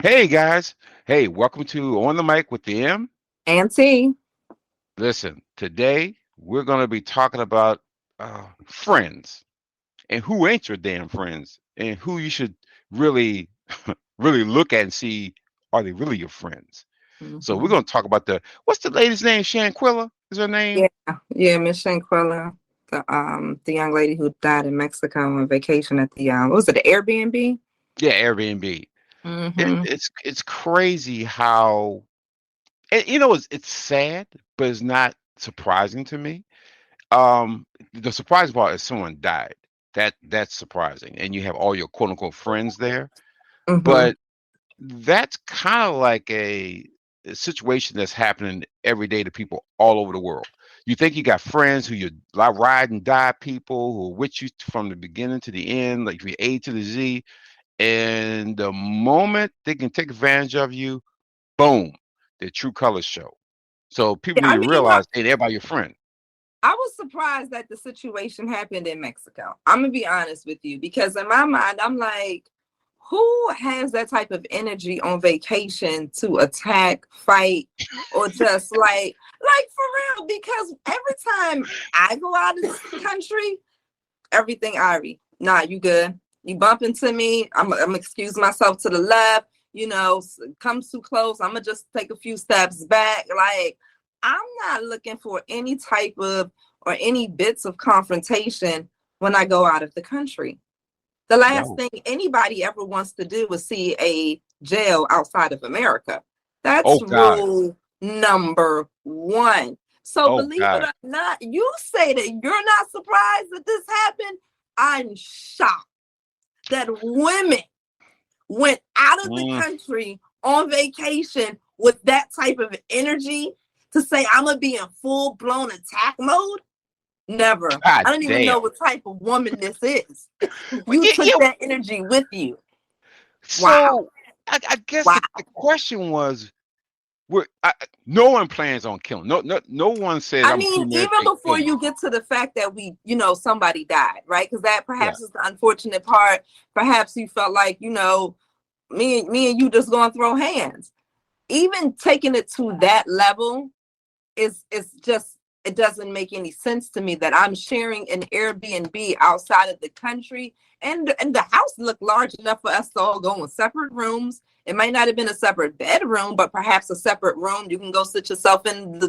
Hey guys, hey, welcome to On the Mic with the M. Auntie. Listen, today we're going to be talking about friends and who ain't your damn friends and who you should really, really look at and see are they really your friends. So we're Hmm. going to talk about what's the lady's name? Shanquilla is her Yeah, name? yeah, Miss Shanquella, the young lady who died in Mexico on vacation at the what was it, the Airbnb? Yeah, Airbnb. Hmm. It's crazy how it's sad, but it's not surprising to me. The surprising part is someone died. That's surprising, and you have all your quote unquote friends there. Hmm. But that's kind of like a situation that's happening every day to people all over the world. You think you got friends who you like ride and die people who are with you from the beginning to the end, like from A to the Z, and the moment they can take advantage of you, boom, their true colors show. So people Yeah, need I to mean, no, realize, hey, everybody your friend. I was surprised that the situation happened in Mexico. I'm gonna be honest with you because in my mind, I'm like, who has that type of energy on vacation to attack, fight, or just like for real? Because every time I go out of the country, everything Irie. Nah, you good. You bump into me. I'm excuse myself to the left. Come too close. I'm gonna just take a few steps back. Like, I'm not looking for any type of or any bits of confrontation when I go out of the country. The last No. thing anybody ever wants to do is see a jail outside of America. That's Oh God. rule number one. So Oh believe it God. or not, you say that you're not surprised that this happened. I'm shocked that women went out of the Mm, country on vacation with that type of energy to say I'm gonna be in full blown attack mode. Never. God I don't even damn. know what type of woman this is. Well, You yeah, took yeah. that energy with you. Wow. So I guess Wow. the question was, no one plans on killing. No one says I I'm mean, even premeditating before killing you. you get to the fact that somebody died, right? Because that Yeah. perhaps is the unfortunate part. Perhaps you felt like, me and you just gonna throw hands. Even taking it to that level is just it doesn't make any sense to me that I'm sharing an Airbnb outside of the country and the house looked large enough for us to all go in separate rooms. It might not have been a separate bedroom, but perhaps a separate room. You can go sit yourself in the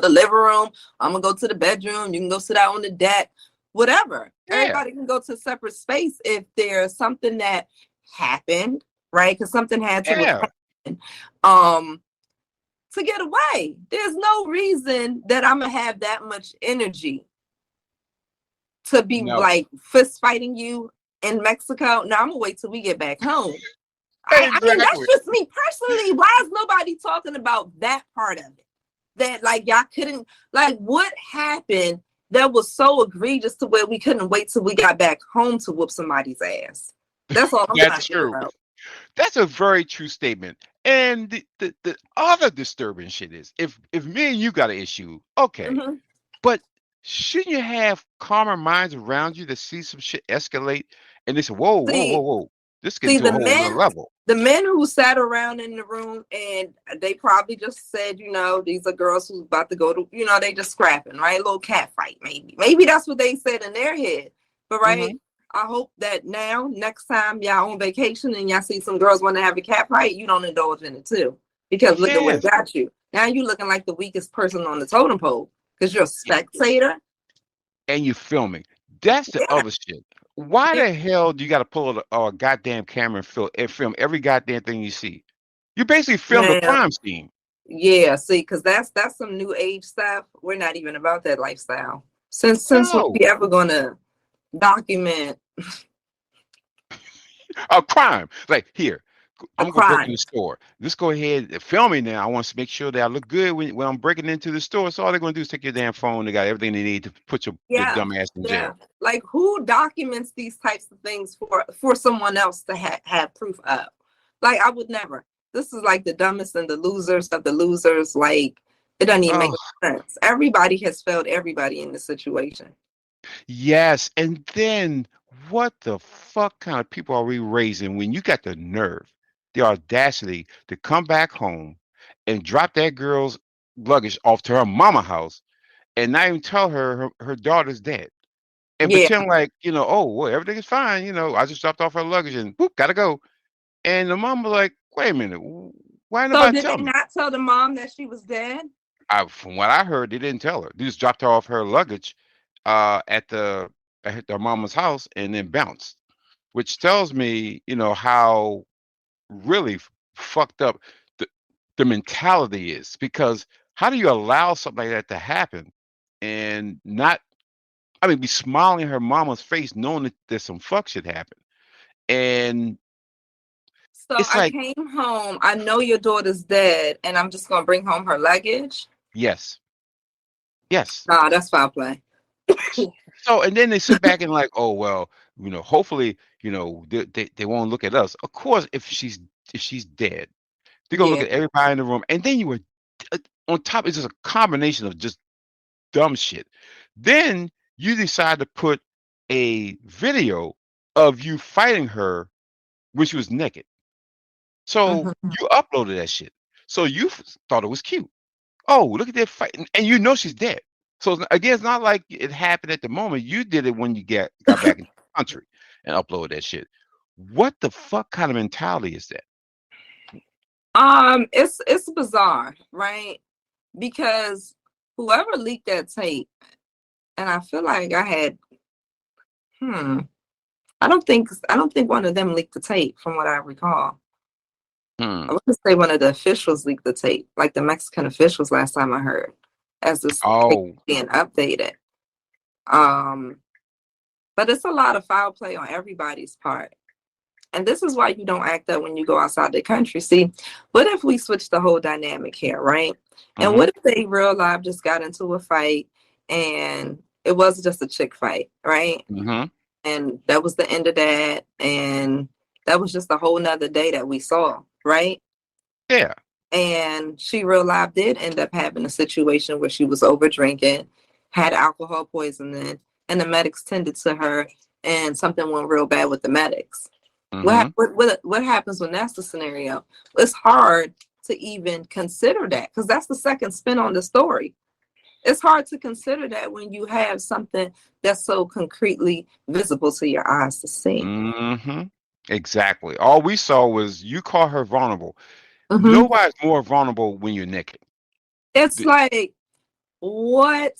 living room. I'm gonna go to the bedroom. You can go sit out on the deck, whatever. Yeah. Everybody can go to a separate space if there's something that happened, right? Because something had to have Yeah. happened. Um, to get away. There's no reason that I'm gonna have that much energy to be No. like fist fighting you in Mexico. No, I'm gonna wait till we get back home. I mean, that's Exactly. just me personally. Why is nobody talking about that part of it? That like y'all couldn't like what happened that was so egregious to where we couldn't wait till we got back home to whoop somebody's ass. That's all I'm trying That's to figure true. out. That's a very true statement. And the other disturbing shit is if me and you got an issue, okay. Mm-hmm. But shouldn't you have calmer minds around you to see some shit escalate and they say, whoa, whoa, whoa, See, whoa. This is getting See, to a whole nother level. the men who sat around in the room and they probably just said, these are girls who's about to go to, they just scrapping, right? A little cat fight, maybe. Maybe that's what they said in their head. But Hmm. right, I hope that now, next time y'all on vacation and y'all see some girls want to have a cat fight, you don't indulge in it too. Because look at what Yes. got you. Now you looking like the weakest person on the totem pole because you're a spectator. And you're filming. That's the Yeah. other shit. Why Yeah. the hell do you got to pull a goddamn camera and film every goddamn thing you see? You basically filmed a Man, crime scene. yeah, see, because that's some new age stuff. We're not even about that lifestyle. Since when No, we ever gonna document a crime. Like here, a I'm gonna break in the crime? store. Let's go ahead and film me now. I want to make sure that I look good when I'm breaking into the store. So all they're gonna do is take your damn phone. They got everything they need to put your Yeah, dumb ass in yeah. jail. Like who documents these types of things for someone else to have proof of? Like I would never. This is like the dumbest and the losers of the losers. Like it doesn't even make Oh sense. Everybody has failed everybody in this situation. yes, and then what the fuck kind of people are we raising when you got the nerve? the audacity to come back home and drop that girl's luggage off to her mama house and not even tell her daughter's dead and Yeah. pretend like, oh, well, everything is fine. I just dropped off her luggage and whoop, gotta go. And the mom was like, wait a minute, why So nobody did tell they me? not tell the mom that she was dead? From what I heard, they didn't tell her. They just dropped her off her luggage at their mama's house and then bounced, which tells me, how really fucked up the, the mentality is. Because how do you allow something like that to happen and not, I mean, be smiling in her mama's face knowing that there's some fuck shit happen? And So it's I like, came home. I know your daughter's dead, and I'm just gonna bring home her luggage. yes, yes. Nah, that's foul play. So, and then they sit back and like, oh well, hopefully, they won't look at us. Of course, if she's dead, they're gonna look Yeah. at everybody in the room, and then you were uh, on top. It's just a combination of just dumb shit. Then you decide to put a video of you fighting her when she was naked. So Mhm. you uploaded that shit. So you thought it was cute. Oh, look at that fight, and you know she's dead. So again, it's not like it happened at the moment. You did it when you got back in the country and uploaded that shit. What the fuck kind of mentality is that? It's bizarre, right? Because whoever leaked that tape, and I feel like I had, hmm, I don't think one of them leaked the tape, from what I recall. Hmm. I want to say one of the officials leaked the tape, like the Mexican officials last time I heard, as this case Oh, being updated. Um, but it's a lot of foul play on everybody's part. And this is why you don't act up when you go outside the country. See, what if we switch the whole dynamic here, right? And mm-hmm, what if they real life just got into a fight and it was just a chick fight, right? mm-hmm. And that was the end of that. And that was just a whole nother day that we saw, right? Yeah. And she real life did end up having a situation where she was over drinking, had alcohol poisoning, and the medics tended to her, and something went real bad with the medics. Mm-hmm. What happens when that's the scenario? It's hard to even consider that because that's the second spin on the story. It's hard to consider that when you have something that's so concretely visible to your eyes to see. Mm-hmm. Exactly. All we saw was you call her vulnerable. Hmm. Nobody's more vulnerable when you're naked. It's The- like, what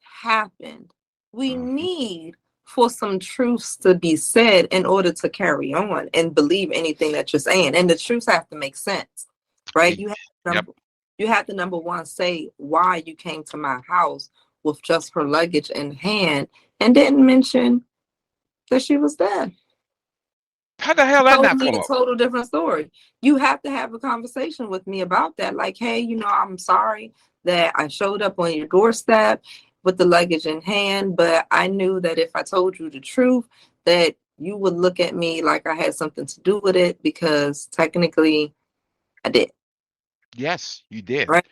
happened? We mhm. need for some truths to be said in order to carry on and believe anything that you're saying. And the truths have to make sense, right? E- Yep. Number, you have to number one say why you came to my house with just her luggage in hand and didn't mention that she was dead. How the hell that Told not me come a up? total different story. You have to have a conversation with me about that. Like, hey, I'm sorry that I showed up on your doorstep with the luggage in hand, but I knew that if I told you the truth, that you would look at me like I had something to do with it because technically I did. Yes, you did. Right.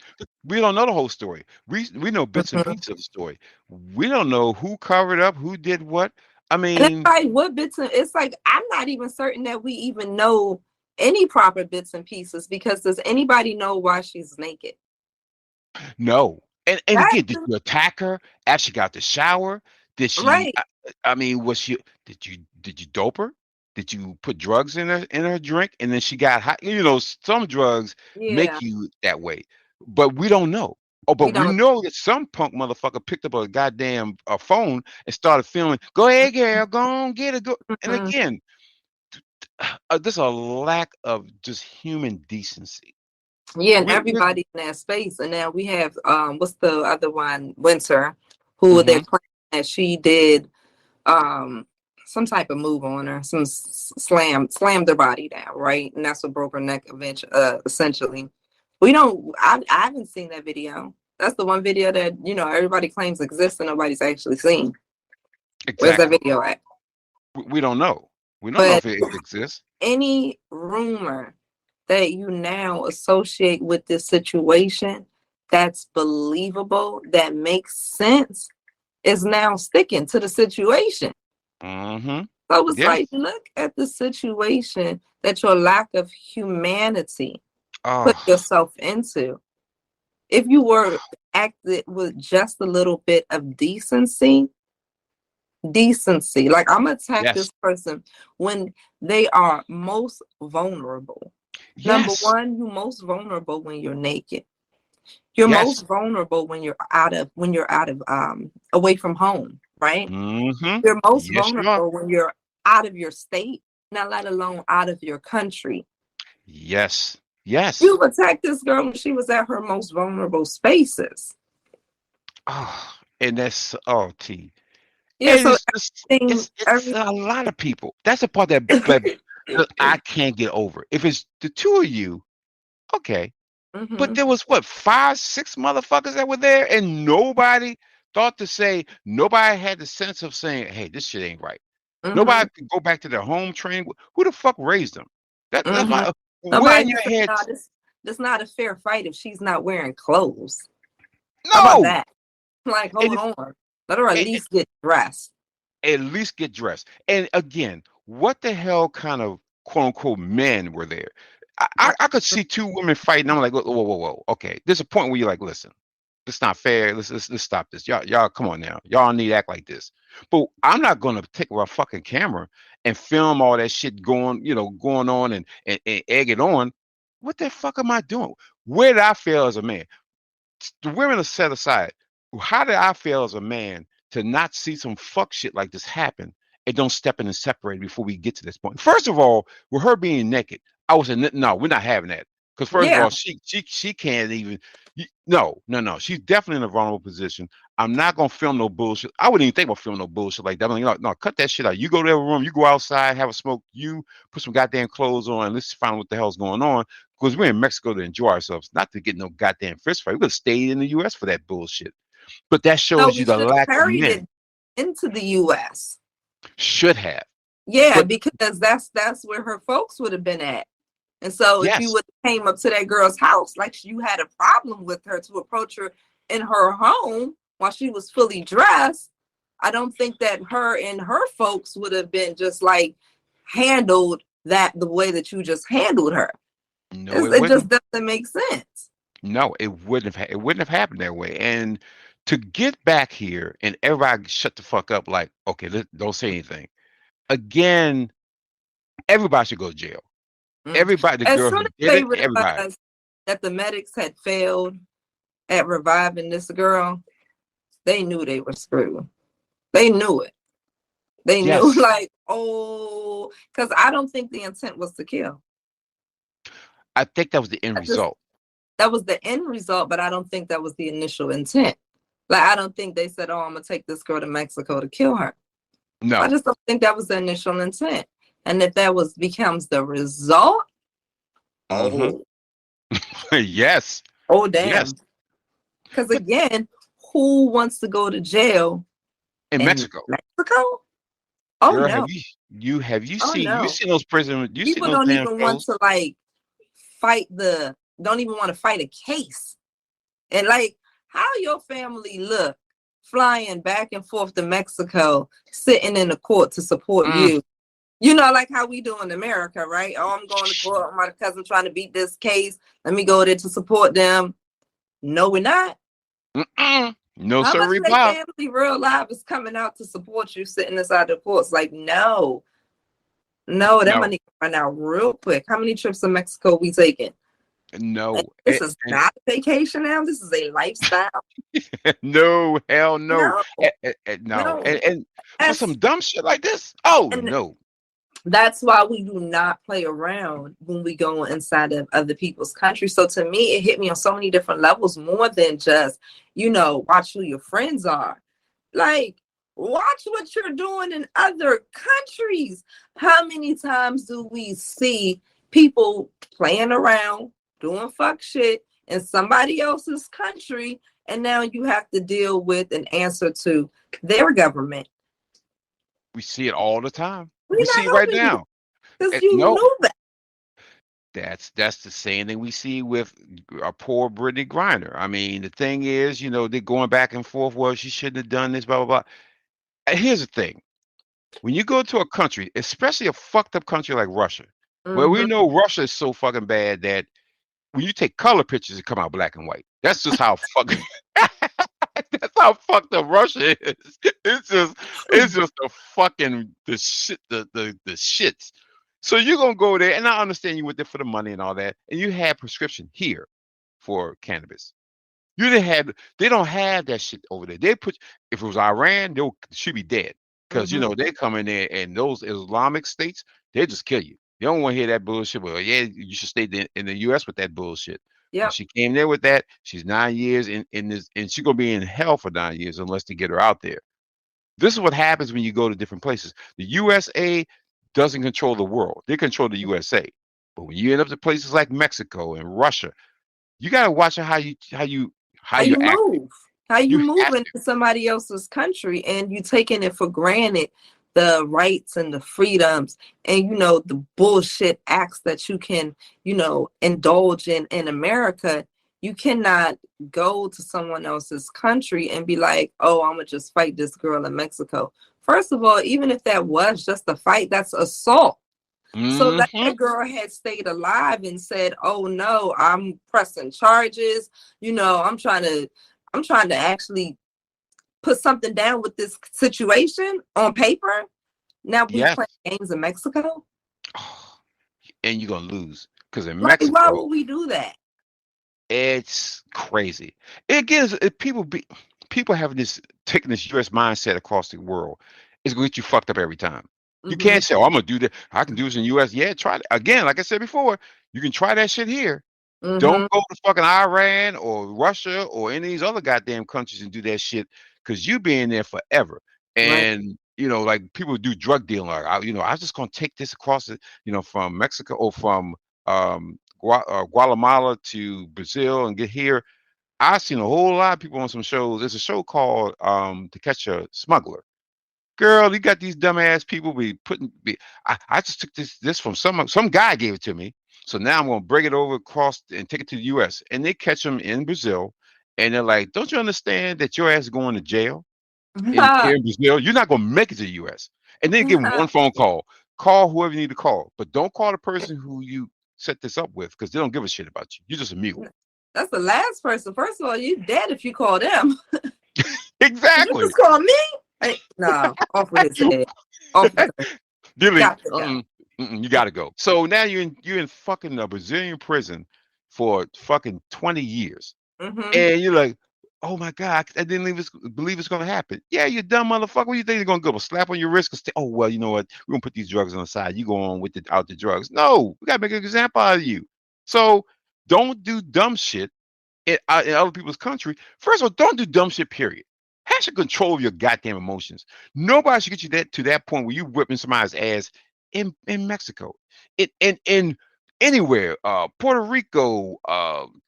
We don't know the whole story. We know bits and Mhm. pieces of the story. We don't know who covered up, who did what. I And it's mean, like, what bits and it's like, I'm not even certain that we even know any proper bits and pieces because does anybody know why she's naked? no. And That's again, did you attack her after she got out the shower? Did she? right. I mean, was she? Did you dope her? Did you put drugs in her drink and then she got high? Some drugs make Yeah. you that way, but we don't know. Oh, We but we don't. know that some punk motherfucker picked up a goddamn phone and started filming. Go ahead, girl, go on, get it. Go. And Mhm. again, there's a lack of just human decency. Yeah, and We everybody in that space. And now we have what's the other one, Winter, who they're hmm claiming that she did um some type of move on her, some slammed her body down, right? And that's what broke her neck eventually, essentially. We don't I haven't seen that video. That's the one video that, everybody claims exists and nobody's actually seen. Where's that exactly. video at? We don't know. We don't know But if it exists. any rumor that you now associate with this situation that's believable, that makes sense, is now sticking to the situation. Hmm So it's Yes. like, look at the situation that your lack of humanity put Oh, yourself into. If you were acted with just a little bit of decency, like I'm gonna attack yes. this person when they are most vulnerable. Number Yes. one, you're most vulnerable when you're naked. You're Yes. most vulnerable when you're out of away from home, right? Mm-hmm. You're most Yes, you are. vulnerable when you're out of your state, not let alone out of your country. Yes. Yes. You've attacked this girl when she was at her most vulnerable spaces. Oh, and that's oh T. Yeah, And so it's just everything, it's every a lot of people. That's the part that I can't get over. If it's the two of you, okay. But hmm there was what, 5, 6 motherfuckers that were there, and nobody thought to say, nobody had the sense of saying, hey, this shit ain't right. hmm Nobody could go back to their home training. Who the fuck raised them? That's hmm my where Nobody in can your say, head? no, this not a fair fight if she's not wearing clothes. How about No. that? Like, And hold if on. Let her at and, least get dressed. at least get dressed. And again, what the hell kind of quote unquote men were there? I could see two women fighting. I'm like, whoa, whoa, whoa, whoa. Okay, there's a point where you're like, listen, it's not fair. Let's stop this. Y'all, come on now. Y'all need to act like this. But I'm not gonna take a fucking camera and film all that shit going on and egg it on. What the fuck am I doing? Where did I fail as a man? The women are set aside. How did I feel as a man to not see some fuck shit like this happen and don't step in and separate before we get to this point? First of all, with her being naked, I was saying, no, we're not having that. Because first of Yeah. all, she can't even. No, no, no. She's definitely in a vulnerable position. I'm not gonna film no bullshit. I wouldn't even think about filming no bullshit like that. I'm like, no, no, cut that shit out. You go to the room, you go outside, have a smoke, you put some goddamn clothes on, and let's find out what the hell's going on because we're in Mexico to enjoy ourselves, not to get no goddamn fist fight. We could have stayed in the U.S. for that bullshit. But that No, shows you we the should have lack of carried men. it into the US. Should have. Yeah, But because that's where her folks would have been at. And so if you yes, would have came up to that girl's house like you had a problem with her to approach her in her home while she was fully dressed, I don't think that her and her folks would have been just like handled that the way that you just handled her. no, it It wouldn't. just doesn't make sense. No, it wouldn't have happened that way. And to get back here and everybody shut the fuck up, like, okay, don't say anything. Again, everybody should go to jail. Mm. Everybody, the As girl soon who as did they it, everybody. realized that the medics had failed at reviving this girl, they knew they were screwed. They knew it. They knew, Yes, like, oh, because I don't think the intent was to kill. I think that was the end I just result. that was the end result, but I don't think that was the initial intent. Like, I don't think they said, "Oh, I'm gonna take this girl to Mexico to kill her." I No. just don't think that was the initial intent. And if that was becomes the result, Mm-hmm. oh, Yes. oh, Yes. damn. Because But again, who wants to go to jail in in Mexico, Mexico? Oh girl, no, have you oh seen no. those prison you seen People those don't damn even want shows? to like don't even want to fight a case. And like, how your family look flying back and forth to Mexico, sitting in the court to support Mm, you. You know, like how we do in America, right? Oh, I'm going to court. My cousin trying to beat this case. Let me go there to support them. No, we're not. mm-mm. No, How much sir, of their Bob. family real life is coming out to support you sitting inside the courts? Like, no, no, that No, money can run out real quick. How many trips to Mexico we taking? Like, no, this is not a vacation now. This is a lifestyle. no, hell no, No, no, no. and for some That's dumb shit like this, oh and no, that's why we do not play around when we go inside of other people's country. So to me, it hit me on so many different levels, more than just, watch who your friends are. Like, watch what you're doing in other countries. How many times do we see people playing around, doing fuck shit in somebody else's country, and now you have to deal with and answer to their government? we see it all the time. We're We see not it right helping you now. because you No, knew that. that's the same thing we see with a poor Brittany Griner. I mean, the thing is, they're going back and forth. Well, she shouldn't have done this, blah blah blah. Here's the thing. When you go to a country, especially a fucked up country like Russia, where we Mm-hmm. know Russia is so fucking bad that when you take color pictures, it come out black and white. That's just how fucking. That's how fucked up Russia is. It's just the fucking the shit the shits. So you're gonna go there, and I understand you went there for the money and all that, and you had prescription here for cannabis. You didn't have they don't have that shit over there. They put if it was Iran, they should be dead. Because Mm-hmm. they come in there and those Islamic states, they just kill you. They don't want to hear that bullshit. Well, yeah, you should stay in the US with that bullshit. But Yep. she came there with that. She's 9 years in this, and she's gonna be in hell for 9 years unless they get her out there. This is what happens when you go to different places. The USA doesn't control the world. They control the USA. But when you end up to places like Mexico and Russia, you gotta watch how How you you act. move? How you You have moving to. in somebody else's country and you taking it for granted the rights and the freedoms and the bullshit acts that you can indulge in America. You cannot go to someone else's country and be like, oh, I'm gonna just fight this girl in Mexico. First of all, even if that was just a fight, that's assault. So that Hmm. that girl had stayed alive and said, "Oh no, I'm pressing charges. I'm trying to actually put something down with this situation on paper. Now we Yes. play games in Mexico. And you're gonna lose because in Like, why Mexico, would we do that? it's crazy. Again, people having this taking this U.S. mindset across the world is going to get you fucked up every time. You Mm-hmm. can't say, "Oh, I'm gonna do that. I can do this in the U.S." Yeah, try it again. Like I said before, you can try that shit here. Don't Mm-hmm. go to fucking Iran or Russia or any of these other goddamn countries and do that shit because you be in there forever. Right. And like people do drug dealing. Like, I was just gonna take this across the, from Mexico or from Guatemala to Brazil and get here. I've seen a whole lot of people on some shows. There's a show called To Catch a Smuggler. Girl, you got these dumbass people be putting. I just took this from some guy gave it to me. So now I'm gonna bring it over across and take it to the U.S. And they catch them in Brazil, and they're like, "Don't you understand that your ass is going to jail in here in Brazil? You're not gonna make it to the U.S." And then give them one phone call. Call whoever you need to call, but don't call the person who you set this up with because they don't give a shit about you. You're just a mule. That's the last person. First of all, you dead if you call them. Did you Exactly. just call me? Hey, no, off with his head. Off with his Delete. got to go. You gotta go. So now you're in fucking a Brazilian prison for fucking 20 years. Mm-hmm. And you're like, oh my God, I didn't believe it's gonna happen. Yeah, you dumb motherfucker. What do you think they're gonna go? A slap on your wrist? Oh well, you know what? We're gonna put these drugs on the side. You go on with out the drugs. No, we gotta make an example out of you. So don't do dumb shit in other people's country. First of all, don't do dumb shit, period. Have some control of your goddamn emotions. Nobody should get you to that point where you whipping somebody's ass in Mexico. In anywhere, Puerto Rico,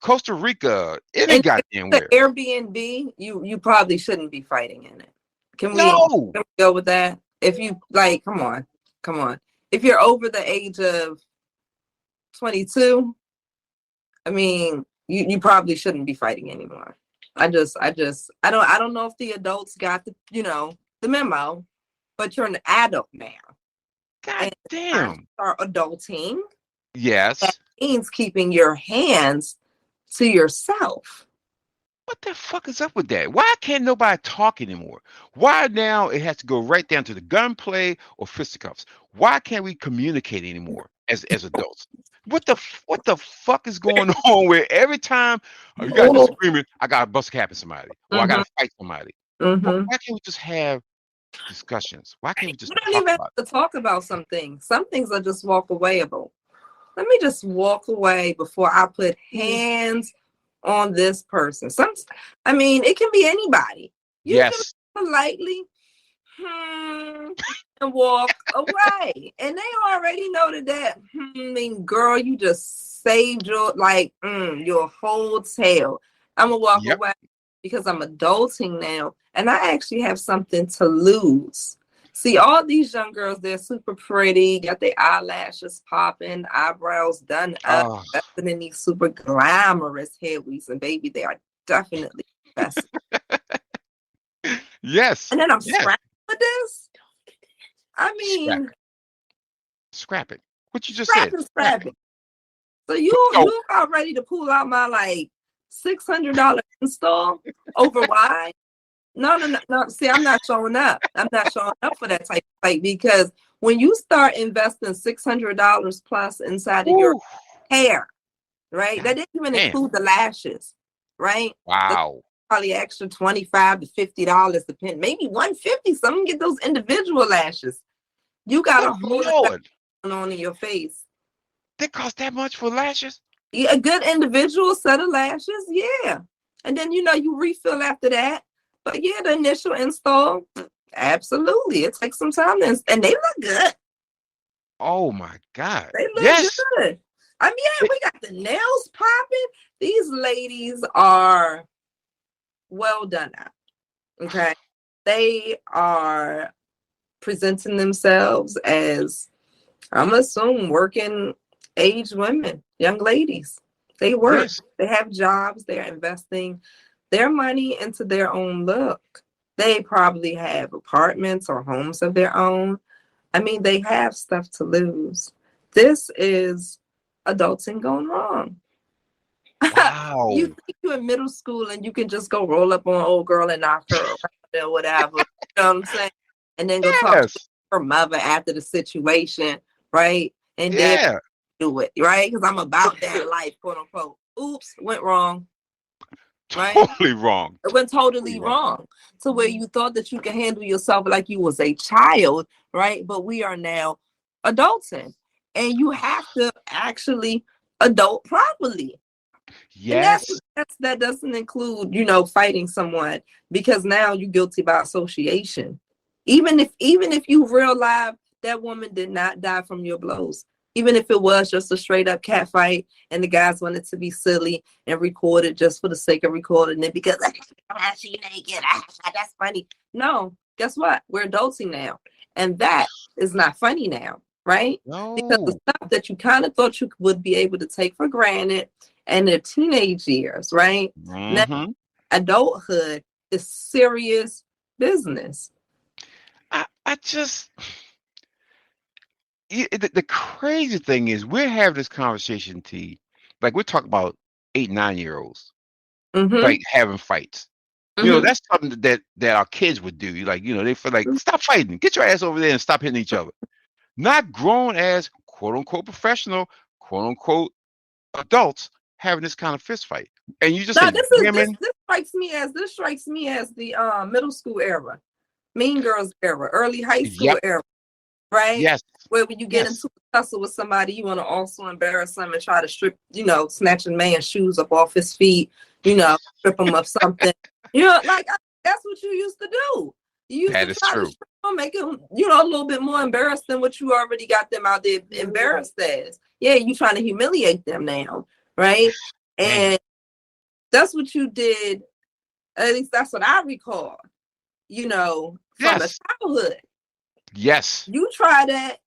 Costa Rica, any And if goddamn it's where. an Airbnb, you probably shouldn't be fighting in it. Can we, No. can we go with that? If you like, come on. If you're over the age of 22, I mean, you probably shouldn't be fighting anymore. I don't know if the adults got the memo, but you're an adult now, God and it's time to damn. start adulting. That Yes. means keeping your hands to yourself. What the fuck is up with that? Why can't nobody talk anymore? Why now it has to go right down to the gunplay or fisticuffs? Why can't we communicate anymore as adults? What the fuck is going on where every time you got a Oh. disagreement, I gotta bust a cap at somebody or I Mm-hmm. gotta fight somebody? Mm-hmm. Why can't we just have discussions? Why can't we We just don't talk even have about to talk about some things. Some things are just walk awayable. Let me just walk away before I put it? hands on this person. I mean, it can be anybody. You can Yes. politely and walk away, and they already know that. Mean girl, you just saved your whole tail. I'm gonna walk Yep. away because I'm adulting now, and I actually have something to lose. See, all these young girls, they're super pretty, got their eyelashes popping, eyebrows done up, Oh, investing in these super glamorous hair weaves, and baby, they are definitely best. yes. And then I'm Yes. scratching with this. I Scrap mean, it. Scrap it. What you just said. scrapping, Scrap it. scrapping. So you So about ready to pull out my like $600 install over why? No, no, no, no. See, I'm not showing up. I'm not showing up for that type of fight because when you start investing $600 plus inside of your woo, hair, right? God That didn't even damn. include the lashes, right? The Wow. probably extra $25 to $50, depend maybe 150. Some get those individual lashes. You got a Good whole Lord. investment on in your face. They cost that much for lashes? Yeah, a good individual set of lashes, yeah. And then you refill after that. But yeah, the initial install, absolutely. It takes some time and they look good. Oh my God. They look Yes. good. I mean, yeah, It- we got the nails popping. These ladies are well done now. Okay. They are presenting themselves as, I'm assuming, working age women, young ladies. They work, yes. they have jobs, they're investing their money into their own look. They probably have apartments or homes of their own. I mean, they have stuff to lose. This is adulting gone wrong. You Wow. think you're in middle school and you can just go roll up on an old girl and knock her around or whatever. You know what I'm saying? And then go talk to Yes. her mother after the situation, right? And then Yeah. do it, right? Because I'm about that life, quote unquote. Oops, went wrong, right? Totally wrong. It went Totally totally wrong. wrong to where you thought that you could handle yourself like you was a child, right? But we are now adulting, and you have to actually adult properly. And Yes. that doesn't include, fighting someone because now you're guilty by association. Even if you real life, that woman did not die from your blows. Even if it was just a straight up cat fight and the guys wanted to be silly and record it just for the sake of recording it because she naked. That's funny. No, guess what? We're adulting now. And that is not funny now, right? Because the No. stuff that you kind of thought you would be able to take for granted and their teenage years, right? Now, Mm-hmm. adulthood is serious business. I just the crazy thing is we're having this conversation, T. Like we're talking about 8, 9 year olds Mm-hmm. like having fights. Mm-hmm. That's something that our kids would do. They feel like stop fighting, get your ass over there and stop hitting each other. Not grown as quote unquote professional, quote unquote adults having this kind of fist fight. And you just Now say this is women. this strikes me as the middle school era, Mean Girls era, early high school Yep. era, right? Yes. Where when you get Yes. into a tussle with somebody, you want to also embarrass them and try to strip, snatch a man's shoes up off his feet, strip him of something. Like that's what you used to do. You used to That is try to true. strip them, make them, a little bit more embarrassed than what you already got them out there embarrassed as. Yeah, you trying to humiliate them now, right? Man. And that's what you did. At least that's what I recall, from the Yes. childhood. Yes. You try that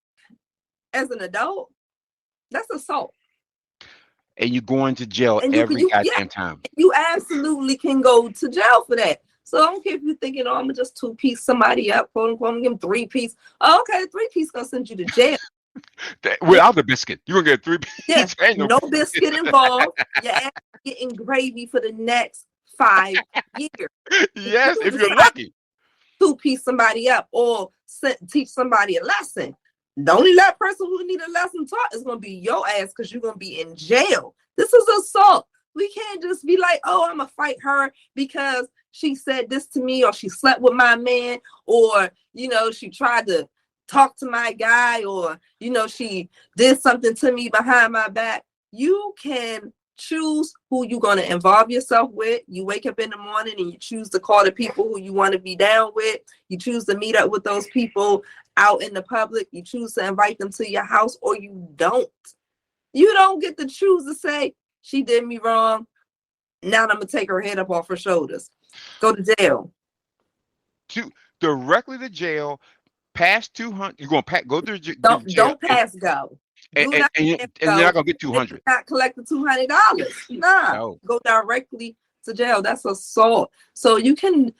as an adult, that's assault. And you're going to jail And every yeah, goddamn time. you absolutely can go to jail for that. So I don't care if you're thinking, oh, I'm gonna just 2-piece somebody up, quote unquote, I'm gonna give them 3-piece. Oh, okay, 3-piece gonna send you to jail. Yeah, Without the biscuit, you're gonna get three yeah. piece. Ain't no No biscuit involved. Your ass getting gravy for the next 5 years. If yes, you if you're decide lucky. 2-piece somebody up or teach somebody a lesson. The only that person who need a lesson taught is going to be your ass because you're going to be in jail. This is assault. We can't just be like, oh, I'm going to fight her because she said this to me or she slept with my man or, she tried to talk to my guy or, she did something to me behind my back. You can choose who you're going to involve yourself with. You wake up in the morning and you choose to call the people who you want to be down with. You choose to meet up with those people out in the public. You choose to invite them to your house or you don't. You don't get to choose to say, she did me wrong. Now I'm going to take her head up off her shoulders. Go to jail. Directly to jail, past 200. You're gonna go to jail, Don't pass go. and, Do and, not and you- pass and you're go. not gonna get And do 200. not collect the $200. Nah, No. go directly to jail. That's assault. So you can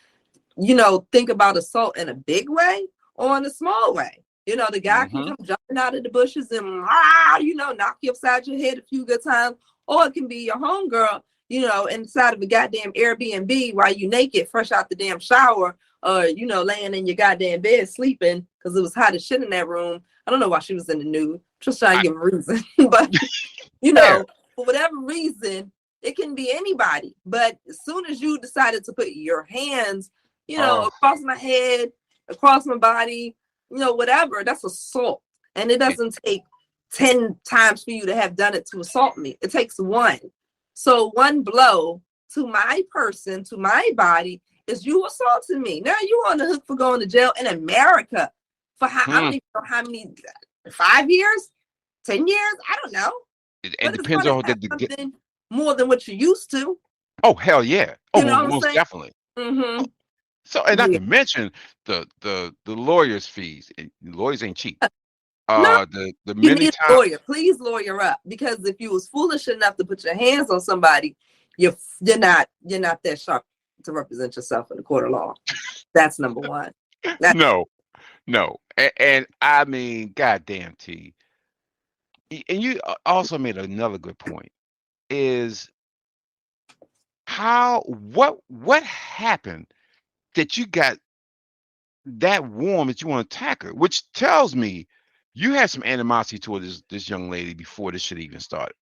think about assault in a big way or in a small way. The guy can Mm-hmm. come jumping out of the bushes and, knock you upside your head a few good times. Or it can be your homegirl, inside of a goddamn Airbnb while you naked, fresh out the damn shower, or, laying in your goddamn bed sleeping because it was hot as shit in that room. I don't know why she was in the nude. Just trying to give a reason. But, Fair. for whatever reason, it can be anybody. But as soon as you decided to put your hands, Oh, across my head, across my body, whatever, that's assault. And it doesn't take 10 times for you to have done it to assault me. It takes one. So one blow to my person, to my body, is you assaulting me. Now you on the hook for going to jail in America for I don't even know how many, 5 years, 10 years, I don't know. it But it's depends going to on have something more than what you used to. oh, hell yeah. Oh, You know what I'm most saying? definitely. Mm-hmm. So, and not Yeah. to mention the lawyers' fees. Lawyers ain't cheap. No, The you many need a times. lawyer. Please lawyer up, because if you was foolish enough to put your hands on somebody, you're not that sharp to represent yourself in the court of law. That's number one. That's No, no, and I mean, goddamn T. And you also made another good point. Is what happened that you got that warm that you want to attack her, which tells me you had some animosity toward this young lady before this shit even started.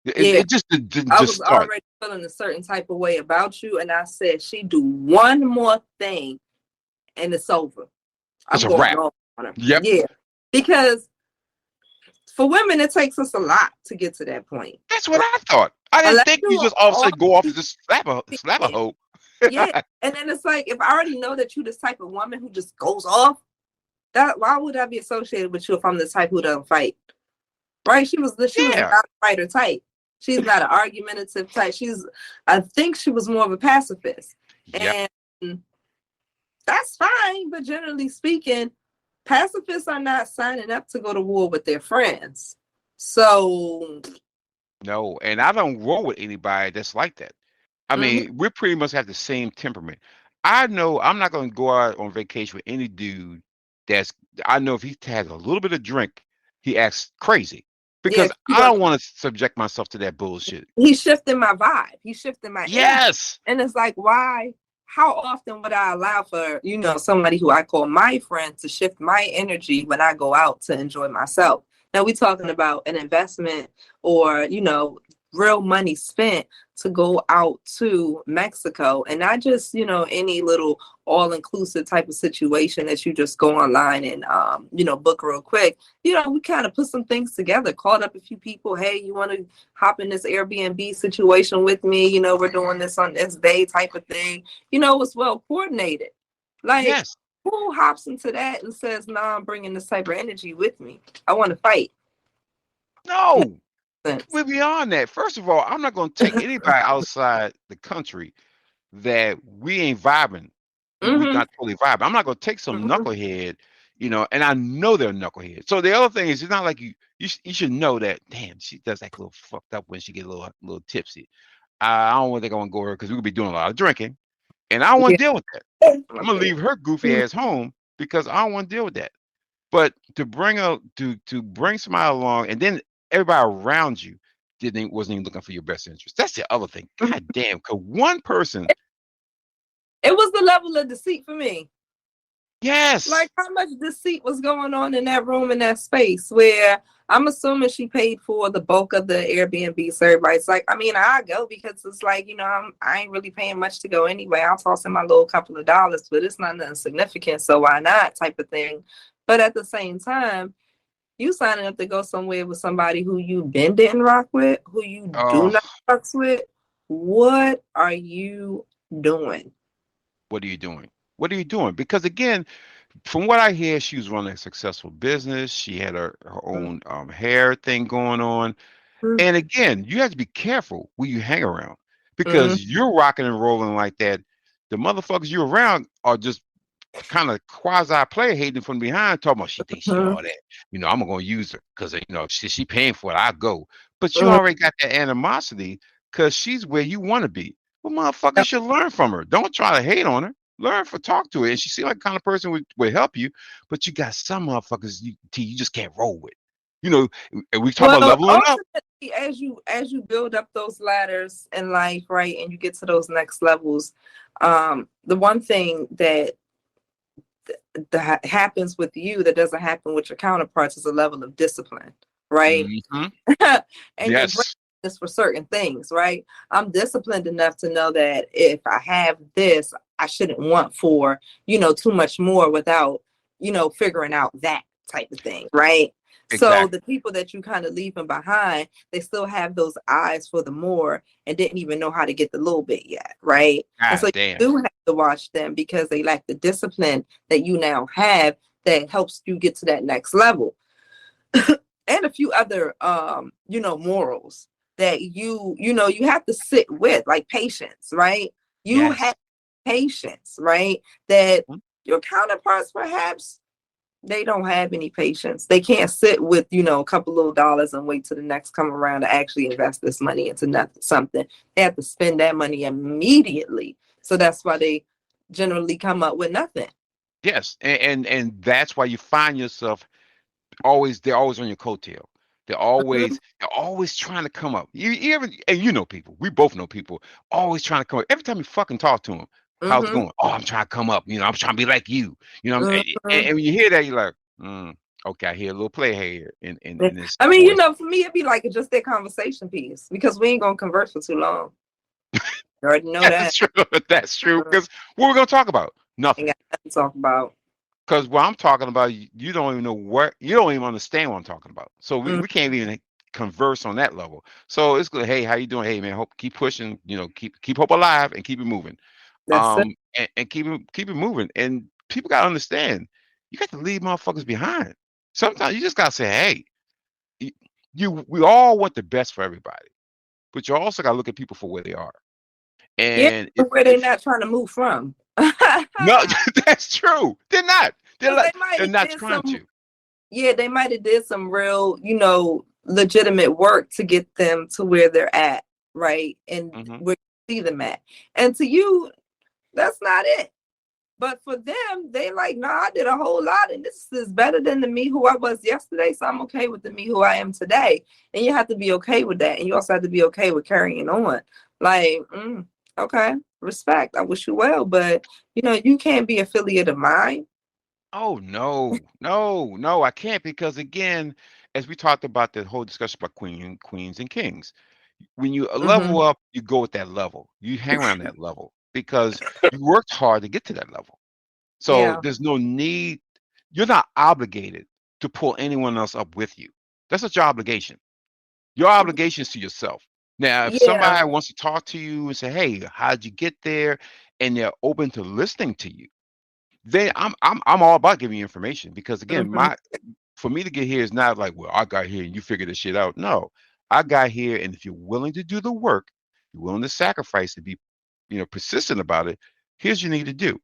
yeah. It just didn't I just was start. already feeling a certain type of way about you, and I said she do one more thing, and it's over. It's I'm a going wrap. on her. Yep. Yeah, because for women, it takes us a lot to get to that point. That's what I thought. I didn't Unless think you you just all of a are sudden go off and already just slap a hoe. yeah. And then it's like, if I already know that you're this type of woman who just goes off, that why would I be associated with you if I'm the type who doesn't fight? Right? She was Yeah. not a fighter type. She's not an argumentative type. I think she was more of a pacifist. Yep. And that's fine, but generally speaking, pacifists are not signing up to go to war with their friends. So No, and I don't roll with anybody that's like that. I mhm. mean, we pretty much have the same temperament. I know I'm not going to go out on vacation with any dude that's. I know if he has a little bit of drink, he acts crazy Yeah, because I don't want to subject myself to that bullshit. he's shifting my vibe. He's shifting my energy. Yes. And it's like, why? How often would I allow for, somebody who I call my friend to shift my energy when I go out to enjoy myself? Now we're talking about an investment or, real money spent to go out to Mexico, and not just, any little all-inclusive type of situation that you just go online and, book real quick. We kind of put some things together, called up a few people. Hey, you want to hop in this Airbnb situation with me? We're doing this on this day type of thing. It's well coordinated. Like, Yes. who hops into that and says, "Nah, I'm bringing this type of energy with me. I want to fight." No. Nonsense. We're beyond that. First of all, I'm not going to take anybody outside the country that we ain't vibing. We Mm-hmm. not totally vibing. I'm not going to take some Mm-hmm. knucklehead, and I know they're knucklehead. So the other thing is, it's not like you should know that. Damn, she does act a little fucked up when she get a little tipsy. I don't think I want to go her because we could be doing a lot of drinking, and I don't want Yeah. to deal with that. I'm gonna Okay. leave her goofy ass home because I don't want to deal with that. But to bring somebody along, and then everybody around you wasn't even looking for your best interest. That's the other thing. God damn, cause one person, It was the level of deceit for me. yes, Like, how much deceit was going on in that room, in that space, where I'm assuming she paid for the bulk of the Airbnb service. It's like, I mean, I go because it's like, I ain't really paying much to go anyway. I'll toss in my little couple of dollars, but it's not nothing significant, so why not, type of thing. But at the same time, you signing up to go somewhere with somebody who you been didn't rock with, who you do oh, not fucks with. What are you doing? what are you doing? What are you doing? Because again, from what I hear, she was running a successful business. She had her own hair thing going on. And again, you have to be careful who you hang around Mm-hmm. because you're rocking and rolling like that. The motherfuckers you're around are just kind of quasi player hating from behind, talking about she thinks she all that. I'm gonna use her because she paying for it. I go, but you Mm-hmm. already got that animosity because she's where you want to be. Well, motherfuckers should learn from her. Don't try to hate on her. learn for talk to her, and she seemed like the kind of person would help you. But you got some motherfuckers you just can't roll with. You know, and we talk about Well, leveling up. ultimately, as you build up those ladders in life, right, and you get to those next levels, the one thing that happens with you that doesn't happen with your counterparts is a level of discipline, right? Hmm. And your brain Yes, is for certain things, right? I'm disciplined enough to know that if I have this, I shouldn't want for, too much more without, figuring out that type of thing, right? So exactly. the people that you kind of leaving behind, they still have those eyes for the more and didn't even know how to get the little bit yet, right? And so God you damn. do have to watch them because they lack the discipline that you now have that helps you get to that next level. And a few other morals that you have to sit with, like patience, right? You Yes. have patience, right? That Mhm. your counterparts perhaps they don't have any patience. They can't sit with a couple little dollars and wait till the next come around to actually invest this money into nothing something. They have to spend that money immediately, so that's why they generally come up with nothing. Yes, and that's why you find yourself always, they're always on your coattail. Hmm. They're always trying to come up. You ever, and you know people, we both know people always trying to come up. Every time you fucking talk to them, how's it Hmm. going? Oh, I'm trying to come up. I'm trying to be like you. Hmm. And when you hear that, you're like, okay, I hear a little play here in this I mean, voice. for me, it'd be like just their conversation piece because we ain't gonna converse for too long. You already know that. That's true. That's true. Mhm. Because what we're gonna talk about? Ain't Nothing. got nothing to talk about. Because what I'm talking about, you don't even know what, you don't even understand what I'm talking about. So Mm, we can't even converse on that level. So it's good. Hey, how you doing? Hey man, hope keep pushing, keep hope alive and keep it moving. that's it. And keep it moving. And people gotta understand, you got to leave motherfuckers behind. Sometimes you just gotta say, hey, you, we all want the best for everybody, but you also gotta look at people for where they are. Yeah, And where they if not trying to move from. no, that's true. They're not. They're Because not, they might they're have not did trying some, to. yeah, they might have did some real, legitimate work to get them to where they're at, right? And Hmm. where you see them at. And to you, that's not it. But for them, they like, nah, I did a whole lot, and this is better than the me who I was yesterday. So I'm okay with the me who I am today. And you have to be okay with that. And you also have to be okay with carrying on. Like, okay, respect. I wish you well, but you can't be affiliate of mine. Oh no, no, no, I can't because again, as we talked about the whole discussion about queens and kings, when you Hmm. level up, you go at that level. You hang around that level because you worked hard to get to that level. So Yeah. there's no need, you're not obligated to pull anyone else up with you. That's not your obligation. Your obligation is to yourself. Now, if Yeah. somebody wants to talk to you and say, "Hey, how'd you get there?" and they're open to listening to you, then I'm all about giving you information because again, Hmm. my for me to get here is not like, well, I got here and you figure this shit out. No, I got here, and if you're willing to do the work, you're willing to sacrifice to be, persistent about it. Here's what you need to do.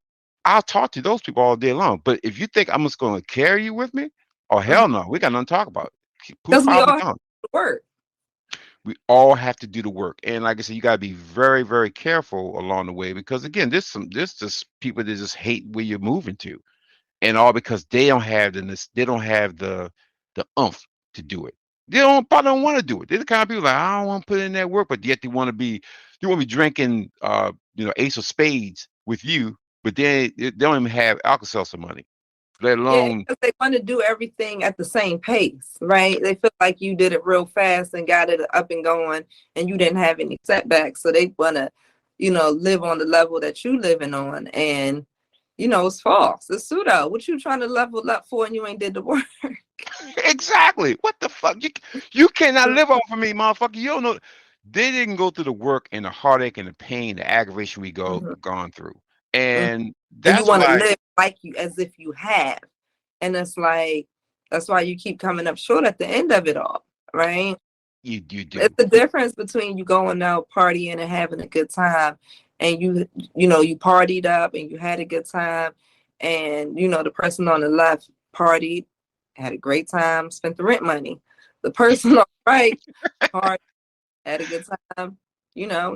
I'll talk to those people all day long. But if you think I'm just going to carry you with me, oh hell no, we got nothing to talk about. Poof, Because we I'll all be have gone. to work. We all have to do the work, and like I said, you got to be very, very careful along the way because again, there's just people that just hate where you're moving to, and all because they don't have the oomph to do it. They probably don't want to do it. They're the kind of people like, I don't want to put in that work, but yet they want to be drinking Ace of Spades with you, but they don't even have Alka-Seltzer money, let Yeah, alone. because they want to do everything at the same pace, right? They feel like you did it real fast and got it up and going, and you didn't have any setbacks. So they want to, live on the level that you living on, and it's false. It's pseudo. What you trying to level up for, and you ain't did the work. Exactly. What the fuck? You cannot live off of me, motherfucker. You don't know. They didn't go through the work and the heartache and the pain, the aggravation we Mhm. gone through, Mhm. and And you that's want to why live like you as if you have, and it's like that's why you keep coming up short at the end of it all, right? you It's do. the difference between you going out partying and having a good time, and you partied up and you had a good time, and the person on the left partied, had a great time, spent the rent money. The person on the right partied, had a good time.